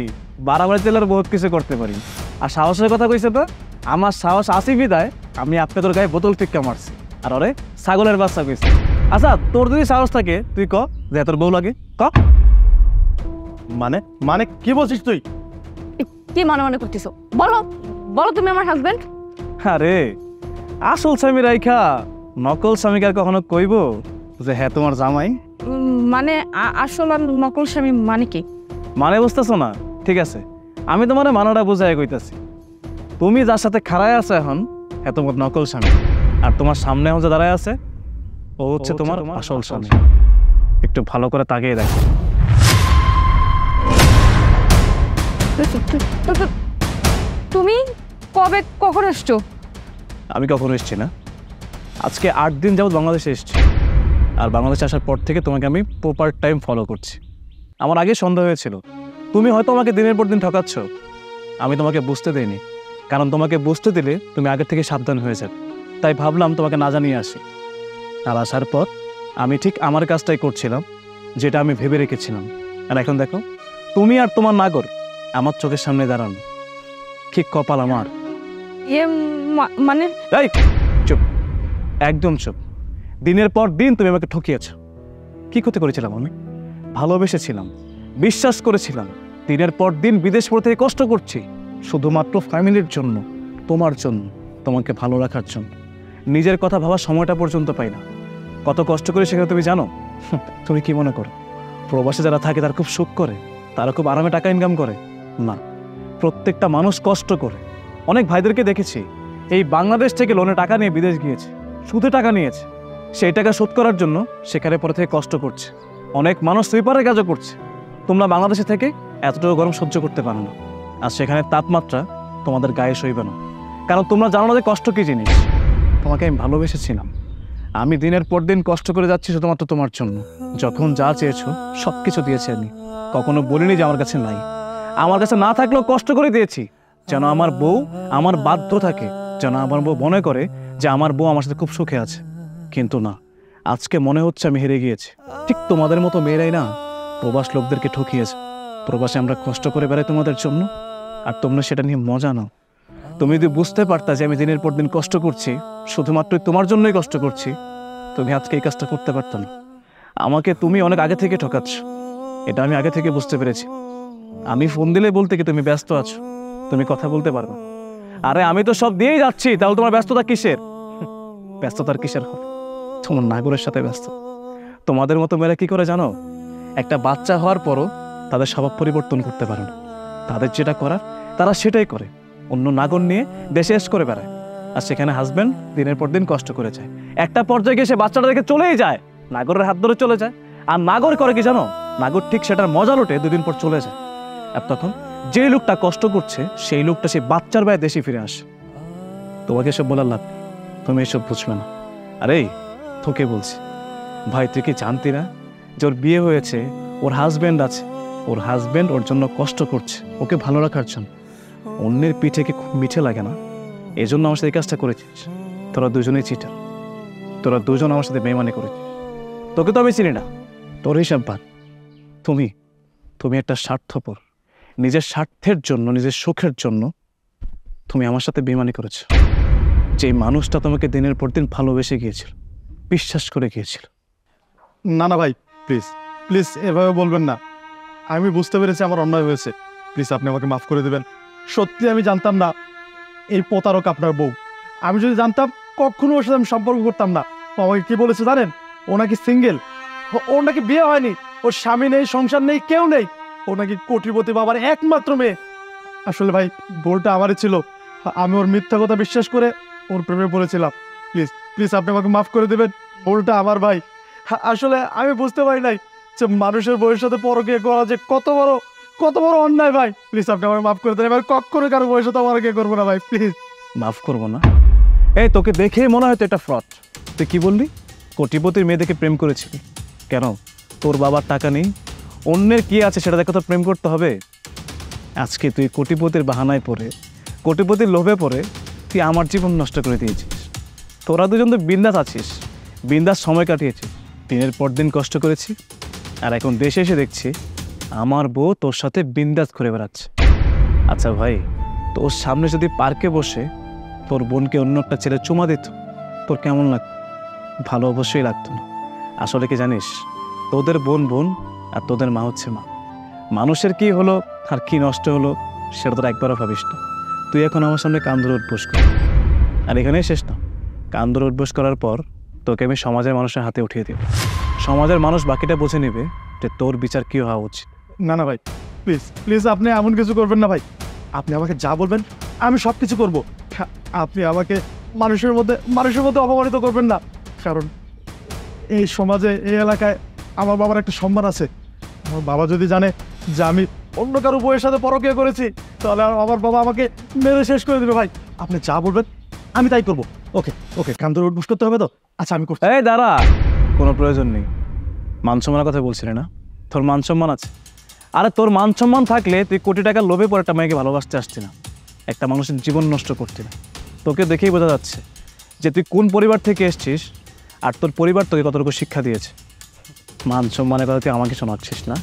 বাড়াবাড়ি তেলের বহুত কিছু করতে পারি। আর সাহসের কথা কইছে তো, আমার সাহস আসি বিদায় আমি আপনি তোর গায়ে বোতল টিক্কা মারছি, আর ওরে ছাগলের বাচ্চা কইছি। আচ্ছা, তোর যদি সাহস থাকে তুই ক যে তোর বউ লাগে, ক। মানে মানে কি বলছিস তুই? কি মনে করতেছো? বলো বলো, তুমি আমার হাজবেন্ড। আরে আসল স্বামী রাইখা নকল স্বামীকে আর কখনো কইব যে হ্যাঁ তোমার জামাই? মানে আসল আর নকল স্বামী মানে কি? মানে বুঝতেছো না? ঠিক আছে, আমি তোমার মানাটা বুঝাই কইতাছি। তুমি যার সাথে খাড়ায় আছো এখন, হ্যাঁ তোমার নকল স্বামী, আর তোমার সামনে এখন যে দাঁড়ায় আছে ও হচ্ছে তোমার আসল স্বামী। একটু ভালো করে তাকিয়ে দেখো। তুমি কবে কখন এসছো? আমি কখনো এসছি না, আজকে 8 দিন যাবত বাংলাদেশে এসছি। আর বাংলাদেশে আসার পর থেকে তোমাকে আমি প্রপার টাইম ফলো করছি। আমার আগে সন্দেহ হয়েছিল তুমি হয়তো আমাকে দিনের পর দিন ঠকাচ্ছ। আমি তোমাকে বুঝতে দেইনি, কারণ তোমাকে বুঝতে দিলে তুমি আগের থেকে সাবধান হয়ে যাবে। তাই ভাবলাম তোমাকে না জানিয়ে আসি। আর আসার পর আমি ঠিক আমার কাজটাই করছিলাম, যেটা আমি ভেবে রেখেছিলাম। আর এখন দেখো, তুমি আর তোমার নাগর আমার চোখের সামনে দাঁড়ানো। ঠিক কপাল আমার। মানে এই চুপ, একদম চুপ। দিনের পর দিন তুমি আমাকে ঠকিয়েছ। কি ক্ষতি করেছিলাম আমি? ভালোবেসেছিলাম, বিশ্বাস করেছিলাম। দিনের পর দিন বিদেশ পড়ে থেকে কষ্ট করছি শুধুমাত্র ফ্যামিলির জন্য, তোমার জন্য, তোমাকে ভালো রাখার জন্য। নিজের কথা ভাবার সময়টা পর্যন্ত পাই না। কত কষ্ট করে সেখানে তুমি জানো? তুমি কি মনে করো প্রবাসে যারা থাকে তারা খুব সুখ করে, তারা খুব আরামে টাকা ইনকাম করে? না, প্রত্যেকটা মানুষ কষ্ট করে। অনেক ভাইদেরকে দেখেছি এই বাংলাদেশ থেকে লোনে টাকা নিয়ে বিদেশ গিয়েছে, সুদে টাকা নিয়েছে, সেই টাকা শোধ করার জন্য সেখানে পরে থেকে কষ্ট করছে। অনেক মানুষ সুইপারের কাজও করছে। তোমরা বাংলাদেশে থেকে এতটুকু গরম সহ্য করতে পারো না, আর সেখানে তাপমাত্রা তোমাদের গায়ে সইবে না, কারণ তোমরা জানো না যে কষ্ট কী জিনিস। তোমাকে আমি ভালোবেসেছিলাম। আমি দিনের পর দিন কষ্ট করে যাচ্ছি শুধুমাত্র তোমার জন্য। যখন যা চেয়েছো সব কিছু দিয়েছি আমি, কখনো বলিনি যে আমার কাছে নাই। আমার কাছে না থাকলেও কষ্ট করে দিয়েছি, যেন আমার বউ আমার বাধ্য থাকে, যেন আমার বউ মনে করে যে আমার বউ আমার সাথে খুব সুখে আছে। কিন্তু না, আজকে মনে হচ্ছে আমি হেরে গিয়েছি। ঠিক তোমাদের মতো মেয়েরাই না প্রবাস লোকদেরকে ঠকিয়েছে। প্রবাসে আমরা কষ্ট করে বেড়াই তোমাদের জন্য, আর তোমরা সেটা নিয়ে মজা নাও। তুমি যদি বুঝতে পারতা যে আমি দিনের পর দিন কষ্ট করছি, শুধুমাত্র তোমার জন্যই কষ্ট করছি, তুমি আজকে এই কাজটা করতে পারত না। আমাকে তুমি অনেক আগে থেকে ঠকাচ্ছ, এটা আমি আগে থেকে বুঝতে পেরেছি। আমি ফোন দিলে বলতে কি তুমি ব্যস্ত আছো, তুমি কথা বলতে পারবে। আরে আমি তো সব দিয়েই যাচ্ছি, তাহলে তোমার ব্যস্ততা কিসের? ব্যস্ততার কিসের হবে? তোমার নাগরের সাথে ব্যস্ত। তোমাদের মতো মেয়েরা কি করে জানো? একটা বাচ্চা হওয়ার পরও তাদের স্বভাব পরিবর্তন করতে পারে না। তাদের যেটা করার তারা সেটাই করে। অন্য নাগর নিয়ে দেশে এস করে বেড়ায়, আর সেখানে হাজব্যান্ড দিনের পর দিন কষ্ট করে যায়। একটা পর্যায়ে গিয়ে সে বাচ্চাটা দেখে চলেই যায়, নাগরের হাত ধরে চলে যায়। আর নাগর করে কি জানো, নাগর ঠিক সেটার মজা লোটে 2 দিন পর চলে যায়। আর তখন যে লোকটা কষ্ট করছে সেই লোকটা সেই বাচ্চার ভাই দেশে ফিরে আসে। তোমাকে এসব বলার লাভ নেই, তুমি এসব বুঝবে না। আরে তোকে বলছি ভাই, তুই কি জানতি না যে ওর বিয়ে হয়েছে, ওর হাজব্যান্ড আছে, ওর হাজব্যান্ড ওর জন্য কষ্ট করছে ওকে ভালো রাখার জন্য। অন্যের পিঠে কি খুব মিঠে লাগে না? এই জন্য আমার সাথে এই কাজটা করেছিস। তোরা দুজনেই চিটার, তোরা দুজন আমার সাথে বেইমানি করেছিস। তোকে তো আমি চিনি না, তোর হিসাব বাদ। তুমি একটা স্বার্থপর, নিজের স্বার্থের জন্য, নিজের সুখের জন্য তুমি আমার সাথে বেইমানি করেছো। যে মানুষটা তোমাকে দিনের পর দিন ভালোবেসে গিয়েছিল, বিশ্বাস করে গিয়েছিল। না না ভাই, প্লিজ প্লিজ এভাবে বলবেন না। আমি বুঝতে পেরেছি আমার অন্যায় হয়েছে, প্লিজ আপনি আমাকে মাফ করে দেবেন। সত্যি আমি জানতাম না এই প্রতারক আপনার বউ। আমি যদি জানতাম কখনো ওর সাথে আমি সম্পর্ক করতাম না। ও আমাকে কি বলেছে জানেন? ও নাকি সিঙ্গেল, ওর নাকি বিয়ে হয়নি, ওর স্বামী নেই, সংসার নেই, কেউ নেই। ও নাকি কোটিপতি বাবার একমাত্র মেয়ে। আসলে ভাই ভুলটা আমারই ছিল, আমি ওর মিথ্যা কথা বিশ্বাস করে ওর প্রেমে পড়েছিলাম। প্লিজ প্লিজ আপনি আমাকে মাফ করে দেবেন, ভুলটা আমার ভাই। আসলে আমি বুঝতে পারি নাই যে মানুষের বউয়ের সাথে পরকীয়া করা যে কত বড় অন্যায় ভাই। প্লিজ আপনি আমার মাফ করে দেন, এবার কখনো কারো বউয়ের সাথে পরকীয়া করবো না ভাই, প্লিজ। মাফ করবো না? এই তোকে দেখে মনে হয় তো এটা ফ্রড। তুই কি বললি? কোটিপতির মেয়ে দেখে প্রেম করেছিলি? কেন, তোর বাবার টাকা নেই, অন্যের কি আছে সেটা দেখে তোর প্রেম করতে হবে? আজকে তুই কোটিপতির বাহানায় পড়ে, কোটিপতির লোভে পড়ে তুই আমার জীবন নষ্ট করে দিয়েছিস। তোরা দুজন তো বিন্দাস আছিস, বিন্দাস সময় কাটিয়েছিস, দিনের পর দিন কষ্ট করেছি। আর এখন দেশে এসে দেখছি আমার বউ তোর সাথে বিন্দাস ঘুরে বেড়াচ্ছে। আচ্ছা ভাই, তোর সামনে যদি পার্কে বসে তোর বোনকে অন্য একটা ছেলে চুমা দিত, তোর কেমন লাগতো? ভালো অবশ্যই লাগতো না। আসলে কি জানিস, তোদের বোন আর তোদের মা হচ্ছে মা। মানুষের কি হলো আর কি নষ্ট হলো সেটা তোর একবারও ভাবিস না। তুই এখন আমার সামনে কান ধরে উঠবোস কর, আর এখানেই শেষ না। কান ধরে উঠবোস করার পর তোকে আমি সমাজের মানুষের হাতে উঠিয়ে দেব। সমাজের মানুষ বাকিটা বুঝে নেবে যে তোর বিচার কি হওয়া উচিত। না না ভাই, প্লিজ প্লিজ আপনি এমন কিছু করবেন না ভাই। আপনি আমাকে যা বলবেন আমি সব কিছু করবো। আপনি আমাকে মানুষের মধ্যে অপমানিত করবেন না। কারণ এই সমাজে, এই এলাকায় আমার বাবার একটা সম্মান আছে। আমার বাবা যদি জানে যে আমি অন্য কারো বউয়ের সাথে পরকীয়া করেছি, তাহলে আমার বাবা আমাকে মেরে শেষ করে দেবে। ভাই আপনি যা বলবেন আমি তাই করবো। ওকে ওকে, কান ধরে উঠবুস করতে হবে তো? আচ্ছা আমি করছি। এই দাঁড়া, কোনো প্রয়োজন নেই। মান সম্মানের কথা বলছিলি না? তোর মান সম্মান আছে। আরে তোর মান সম্মান থাকলে তুই কোটি টাকার লোভে পর একটা মেয়েকে ভালোবাসতে আসছি না, একটা মানুষের জীবন নষ্ট করতি না। তোকে দেখেই বোঝা যাচ্ছে যে তুই কোন পরিবার থেকে এসছিস আর তোর পরিবার তোকে কতটুকু শিক্ষা দিয়েছে। মান সম্মানের কথা তুই আমাকে শোনাচ্ছিস না?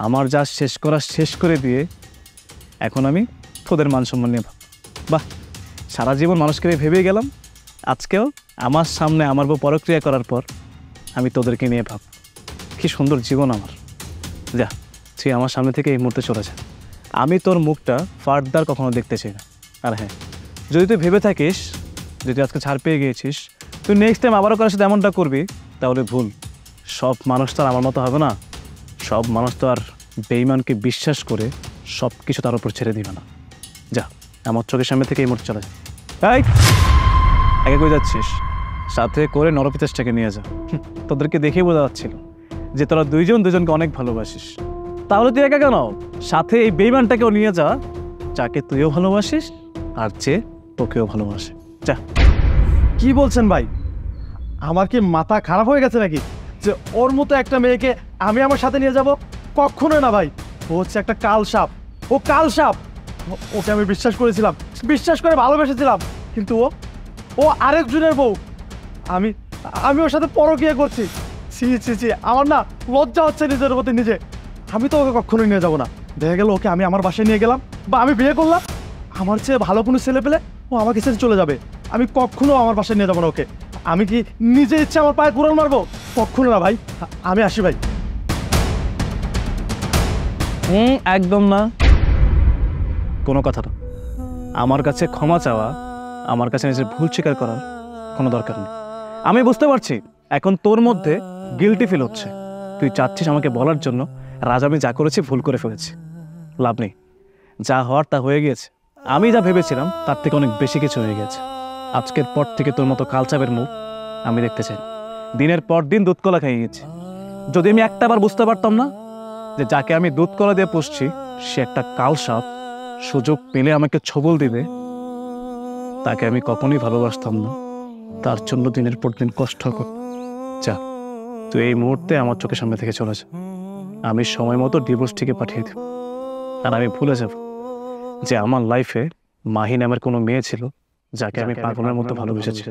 আমার যা শেষ করা শেষ করে দিয়ে এখন আমি তোদের মান সম্মান নিয়ে ভাব। বাহ, সারা জীবন মানুষকে ভেবেই গেলাম, আজকেও আমার সামনে আমার বউ পরক্রিয়া করার পর আমি তোদেরকে নিয়ে ভাব। কি সুন্দর জীবন আমার। যা, তুই আমার সামনে থেকে এই মুহূর্তে চলে যা। আমি তোর মুখটা ফার্দার কখনো দেখতে চাই না। আর হ্যাঁ, যদি তুই ভেবে থাকিস যদি আজকে ছাড় পেয়ে গিয়েছিস তুই নেক্সট টাইম আবারও কারোর সাথে এমনটা করবি, তাহলে ভুল। সব মানুষ তো আর আমার মতো হবে না। সব মানুষ তো আর বেঈমানকে বিশ্বাস করে সব কিছু তার উপর ছেড়ে দিবে না। যা, আমার চোখের সামনে থেকে এই মুহূর্তে চলে যা। এই একে কই যাচ্ছিস? সাথে করে নরপিতাসটাকে নিয়ে যা। তোদেরকে দেখেই বোঝা যাচ্ছিল যে তোরা দুজনকে অনেক ভালোবাসিস। তাহলে তুই একা কেন? সাথে এই বেঈমানটাকেও নিয়ে যা, যাকে তুইও ভালোবাসিস আর যে তোকেও ভালোবাসে। যা। কি বলছেন ভাই? আমার কি মাথা খারাপ হয়ে গেছে নাকি যে ওর মতো একটা মেয়েকে আমি আমার সাথে নিয়ে যাব? কখনোই না ভাই। ও হচ্ছে একটা কাল সাপ, ও কাল সাপ। ওকে আমি বিশ্বাস করেছিলাম, বিশ্বাস করে ভালোবেসেছিলাম, কিন্তু ও আরেকজনের বউ। আমি ওর সাথে পরকীয়া করছি। ছি ছি ছি, আমার না লজ্জা হচ্ছে নিজের প্রতি নিজে। আমি তো ওকে কখনোই নিয়ে যাবো না। দেখা গেল ওকে আমি আমার বাসায় নিয়ে গেলাম বা আমি বিয়ে করলাম, আমার চেয়ে ভালো কোনো ছেলে পেলে ও আমাকে ছেড়ে চলে যাবে। আমি কখনো আমার বাসায় নিয়ে যাবো না ওকে। আমি কি নিজে ইচ্ছে আমার পায়ে কুড়াল মারবো? কখনো না ভাই। আমি আসি ভাই। একদম না, কোনো কথা না। আমার কাছে ক্ষমা চাওয়া, আমার কাছে নিজের ভুল স্বীকার করার কোনো দরকার নেই। আমি বুঝতে পারছি এখন তোর মধ্যে গিল্টি ফিল হচ্ছে। তুই চাচ্ছিস আমাকে বলার জন্য রাজ আমি যা করেছি ভুল করে ফেলেছি। লাভ নেই, যা হওয়ার তা হয়ে গিয়েছে। আমি যা ভেবেছিলাম তার থেকে অনেক বেশি কিছু হয়ে গেছে। আজকের পর থেকে তোর মতো কালচাপের মুখ আমি দেখতে চাই। দিনের পর দিন দুধ কলা খাইয়ে গেছি। যদি আমি একটাবার বুঝতে পারতাম না যে যাকে আমি দুধ কলা দিয়ে পুষছি সে একটা কাল সাপ, সুযোগ পেলে আমাকে ছবল দিবে, তাকে আমি কখনোই ভালোবাসতাম না। তার জন্য দিনের পর দিন কষ্ট কর। যা, তুই এই মুহূর্তে আমার চোখের সামনে থেকে চলে যা। আমি সময় মতো ডিভোর্সটিকে পাঠিয়ে দেব। আর আমি ভুলে যাব যে আমার লাইফে মাহি নামের কোনো মেয়ে ছিল যাকে আমি পাগলের মতো ভালোবেসেছি।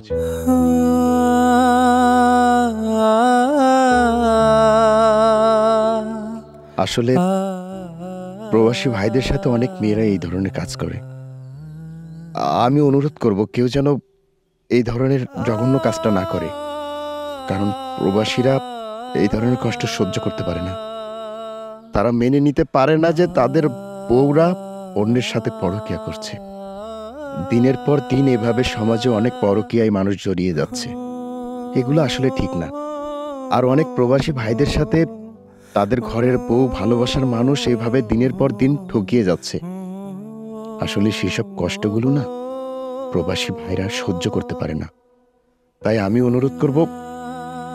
আসলে প্রবাসী ভাইদের সাথে অনেক মেয়েরা এই ধরনের কাজ করে। আমি অনুরোধ করব কেউ যেন এই ধরনের জঘন্য কাজটা না করে, কারণ প্রবাসীরা এই ধরনের কষ্ট সহ্য করতে পারে না। তারা মেনে নিতে পারে না যে তাদের বউরা অন্যের সাথে পরকীয়া করছে। দিনের পর দিন এভাবে সমাজে অনেক পরকীয়ায় মানুষ জড়িয়ে যাচ্ছে। এগুলো আসলে ঠিক না। আর অনেক প্রবাসী ভাইদের সাথে তাদের ঘরের বউ, ভালোবাসার মানুষ এইভাবে দিনের পর দিন ঠকিয়ে যাচ্ছে। আসলে সেসব কষ্টগুলো না প্রবাসী ভাইরা সহ্য করতে পারে না। তাই আমি অনুরোধ করব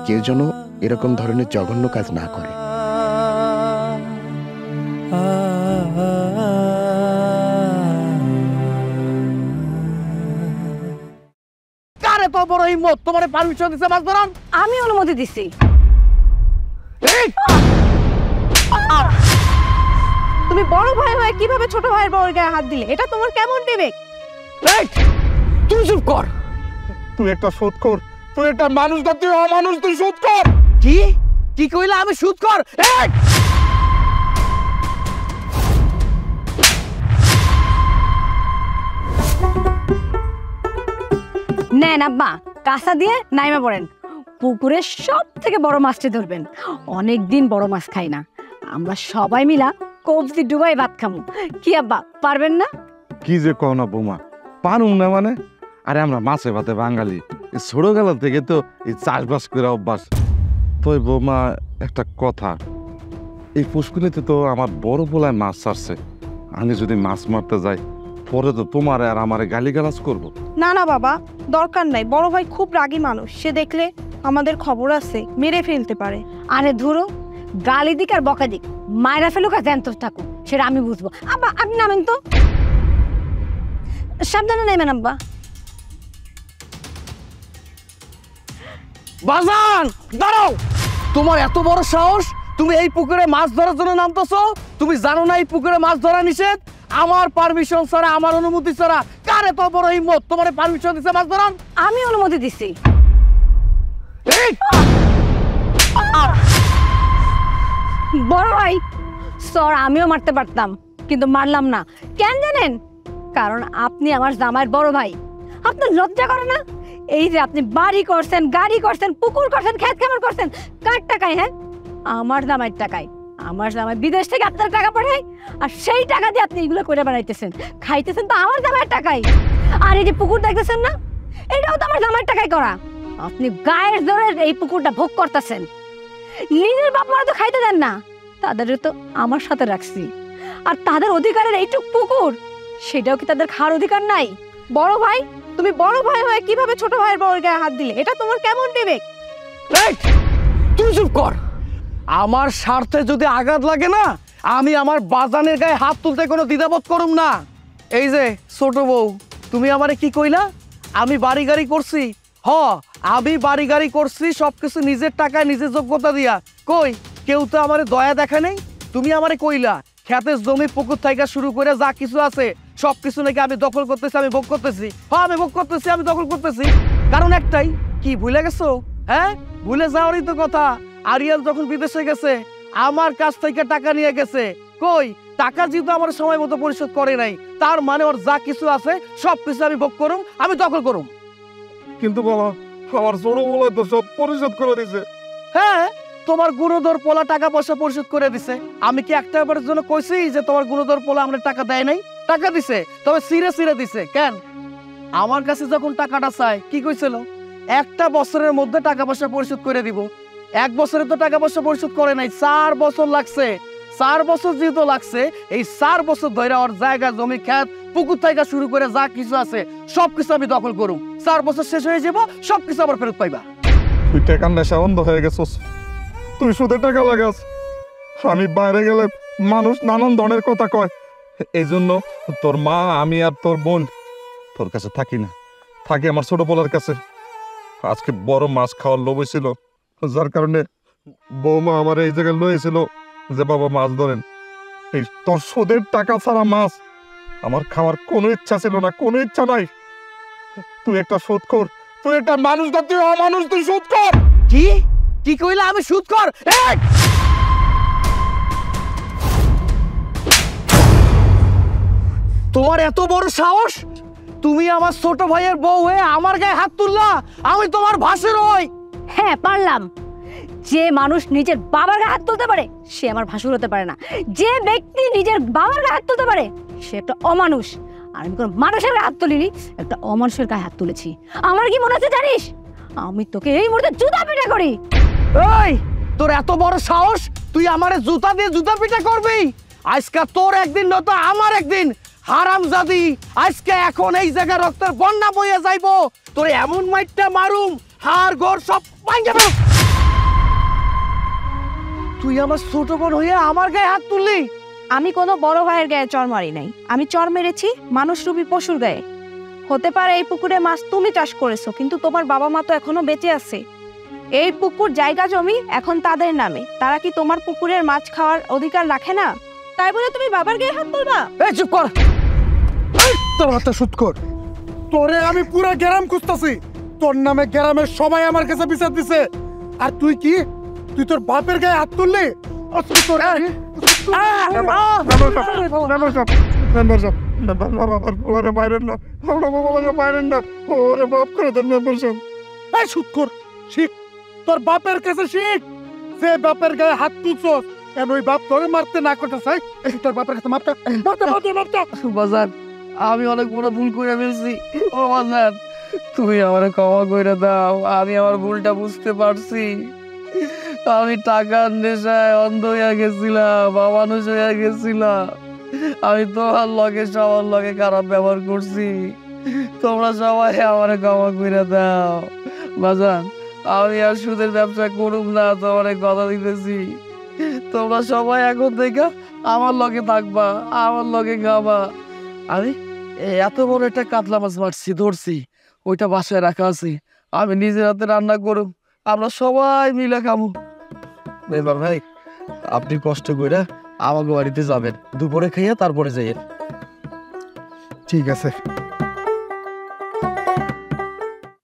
কেউ যেন এরকম ধরনের জঘন্য কাজ না করে। কারে তো বড় হিম্মত, তোমার পারমিশন দিছে মাছ ধরার? আমি অনুমতি দিছি। তুমি বড় ভাই হয়ে কিভাবে ছোট ভাইয়ের বউয়ের গায়ে হাত দিলে? এটা তোমার কেমন বিবেক? তুই চুপ কর। তুই একটা সুদখোর, তুই একটা মানুষ না, তুই অমানুষ, তুই সুদখোর। কি কি কইলা? আমি সুদখোর? নেন আব্বা, কাঁচা দিয়ে নাইমা পড়েন। পুকুরের সব থেকে বড় মাছটি ধরবেন। অনেক দিন বড় মাছ খাই না, আমরা সবাই মিলা কবজি ডুবাই ভাত খামু। কি আব্বা, পারবেন না? কি যে কও না বৌমা, পারুম না মানে? আরে আমরা মাছে ভাতে বাঙালি, ছোটবেলা থেকে তো এই চাষবাস করে অভ্যাস। তো বৌমা একটা কথা, এই পুষ্করিতে তো আমার বড় পোলায় মাছ ছাড়ছে। আমি যদি মাছ মারতে যাই পরে তো তোমার আর আমারে গালিগালাজ করবো। না না বাবা, দরকার নাই। বড় ভাই খুব রাগী মানুষ, সে দেখলে আমাদের খবর আছে, মেরে ফেলতে পারে। আরে ধরো, গালি দিক আর বকা দিক, মায়েরা ফেলুক আর জ্যান্ত থাকুক, সেটা আমি বুঝবো। আব্বা আপনি নামেন তো, সাবধানে নামেন আব্বা। বাজান দাঁড়াও, তোমার এত বড় সাহস, তুমি এই পুকুরে মাছ ধরার জন্য নামতেছো? তুমি জানো না এই পুকুরে মাছ ধরা নিষেধ? আমার পারমিশন ছাড়া, আমার অনুমতি ছাড়া কার এত বড় হিম্মত তোমার পারমিশন দিছে মাছ ধরার? আমি অনুমতি দিছি। বড় ভাই সর, আমিও মারতে পারতাম কিন্তু মারলাম না। কেন জানেন? কারণ আপনি আমার জামাইয়ের বড় ভাই। আপনার লজ্জা করে না? এই যে আপনি বাড়ি করছেন, গাড়ি করছেন, পুকুর করছেন, ক্ষেত খামার করছেন, কার টাকায়? হ্যাঁ, আমার জামাইয়ের টাকায়। আমার জামাই বিদেশ থেকে আপনার টাকা পাঠায়, আর সেই টাকা দিয়ে আপনি এগুলো করে বেড়াইতেছেন, খাইতেছেন তো আমার জামাইয়ের টাকায়। আর এই যে পুকুর দেখতেছেন না, এটাও তো আমার জামাইয়ের টাকায় করা। আপনি গায়ের জোরে এই পুকুরটা ভোগ করতেছেন। নিজের বাপ মারা তো খাইতে দেন না, তাদেরও তো আমার সাথে রাখছি। আর তাদের অধিকারের এইটুক পুকুর, সেটাও কি তাদের খাওয়ার অধিকার নাই? বড় ভাই, তুমি বড় ভাই হয়ে কিভাবে ছোট ভাইয়ের বউয়ের গায়ে হাত দিলে? এটা তোমার কেমন বিবেক? তুই চুপ কর। আমার স্বার্থে যদি আঘাত লাগে না, আমি আমার বাজানের গায়ে হাত তুলতে কোনো দ্বিধাবোধ করুম না। এই যে ছোট বউ, তুমি আমারে কি কইলা? আমি বাড়ি গাড়ি করছি? আমি বাড়ি গাড়ি করছি সবকিছু নিজের টাকায়, নিজের যোগ্যতা দিয়া। কই কেউ তো আমারে দয়া দেখা নেই। তুমি আমারে কইলা ক্ষেতের জমি, পুকুর থেকে শুরু করে যা কিছু আছে সবকিছু নাকি আমি দখল করতেছি, আমি ভোগ করতেছি। আমি ভোগ করতেছি, আমি দখল করতেছি। কারণ একটাই, কি ভুলে গেছো? হ্যাঁ, ভুলে যাওয়ারই তো কথা। আরিয়াল যখন বিদেশে গেছে আমার কাছ থেকে টাকা নিয়ে গেছে। কই টাকা যেহেতু আমার সময় মতো পরিশোধ করে নাই, তার মানে ওর যা কিছু আছে সবকিছু আমি ভোগ করুম, আমি দখল করুম। কিন্তু বাবা, আমার ছোট বলে তো সব পরিশোধ করে দিছে। হ্যাঁ, তোমার গুণধর পোলা টাকা পয়সা পরিশোধ করে দিছে। আমি কি একটা বারের জন্য কইছি যে তোমার গুণধর পোলা আমরা টাকা দেয় নাই? টাকা দিছে, তবে সিরে সিরে দিছে। কেন? আমার কাছে যখন টাকাটা চায় কি কইছিল? একটা বছরের মধ্যে টাকা পয়সা পরিশোধ করে দিব। 1 বছরে তো টাকা পয়সা পরিশোধ করে নাই, 4 বছর লাগছে। 4 বছর যেহেতু লাগছে, এই 4 বছর ধরে ওর জায়গা, জমি, ক্ষেত, পুকুর থেকে শুরু করে যা কিছু আছে সবকিছু আমি দখল করুম। 4 বছর শেষ হয়ে যাব, সবকিছু আমার ফেরত পাইবা। তুই টাকার নেশা অন্ধ হয়ে গেছিস, তুই সুদের টাকা লাগাস। আমি বাইরে গেলে মানুষ নানান ধরনের কথা কয়, এই জন্য তোর মা, আমি আর তোর বোন তোর কাছে থাকি না, থাকি আমার ছোট পোলার কাছে। আজকে বড় মাছ খাওয়ার লোভ ছিল, যার কারণে বৌমা আমার এই জায়গায় লয়েছিল যে বাবা মাছ ধরেন। এই তোর সুদের টাকা ছাড়া মাছ আমার খাওয়ার কোনো ইচ্ছা ছিল না, কোনো ইচ্ছা নাই। তুই একটা সুদ কর, তুই একটা মানুষ না, তুই অমানুষ, তুই সুদ কর। কি কি কইলা? আমি সুদ কর? তোমার এত বড় সাহস, তুমি আমার ছোট ভাইয়ের বউ হয়ে আমার গায়ে হাত তুললা? আমি তোমার ভাসুর হই? হ্যাঁ পারলাম। যে মানুষ নিজের বাবার গায়ে হাত তুলতে পারে সে আমার ভাসুর হতে পারে না। যে ব্যক্তি নিজের বাবার গায়ে হাত তুলতে পারে সে একটা অমানুষ। আর আমি কোনো মানুষের গায়ে হাত তুলিনি, একটা অমানুষের গায়ে হাত তুলেছি। আমার কি মনে হচ্ছে জানিস? আমি তোকে এই মুহূর্তে জুতা পিটা করি। এই, তোর এত বড় সাহস, তুই আমারে জুতা দিয়ে জুতা পিটা করবি? আজকে তোর একদিন নয়তো আমার একদিন। হারামজাদি, আজকে এখন এই জায়গায় রক্তের বন্যা বইয়া যাইবো। তোর এমন মাইটটা মারুম, হাড় গোড় সব ভাঙে যাবে। তুই আমার ছোট বোন হয়ে আমার গায়ে হাত তুললি? আমি কোনো বড় ভাইয়ের গায়ে চর মারি নাই, আমি চর মেরেছি মানুষরূপী পশুর গায়ে। হতে পারে এই পুকুরে মাছ তুমি চাষ করেছো, কিন্তু তোমার বাবা মা তো এখনো বেঁচে আছে। এই পুকুর জায়গা জমি এখন তাদের নামে, তারা কি তোমার পুকুরের মাছ খাওয়ার অধিকার রাখে না? তাই বলে তুমি বাবার গায়ে হাত তুলবা? এই চুপ কর, তোর হাতে সুদ কর। তোরে আমি পুরো গ্রাম খুঁজতেছি, তোর নামে গ্রামের সবাই আমার কাছে বিচার দিছে। আর তুই কি, তুই তোর বাপের গায়ে হাত তুললি? শিখ, তোর বাপের কাছে শিখ। যে বাপের গায়ে হাত তুলছস, কেন ওই বাপ তোরে মারতে না করতে চাই? তোর বাপের কাছে মাপটা বাজার, আমি অনেক বড় ভুল করে ফেলছি। ও বাজার, তুমি আমার ক্ষমা করে দাও। আমি আমার ভুলটা বুঝতে পারছি। আমি টাকার নেশায় অন্ধ হয়ে গেছিলাম, অমানুষ হয়ে গেছিলাম। আমি তোমার লগে সবার লগে খারাপ ব্যবহার করছি। তোমরা সবাই আমার ক্ষমা করে দাও। বাজার, আমি আর সুদের ব্যবসা করুম না, তোমার কথা দিতেছি। তোমরা সবাই এখন থেকে আমার লগে থাকবা, আমার লগে খাবা। আমি এত বড় একটা কাতলা মাছ মারছি, ধরছি, ওইটা বাসায় রাখা আছে। আমি নিজের হাতে রান্না করুম, আমরা সবাই মিলে খাবো। এবার ভাই, আপনি কষ্ট করে আমাকে বাড়িতে যাবেন, দুপুরে খাইয়া তারপরে যাইয়েন। ঠিক আছে।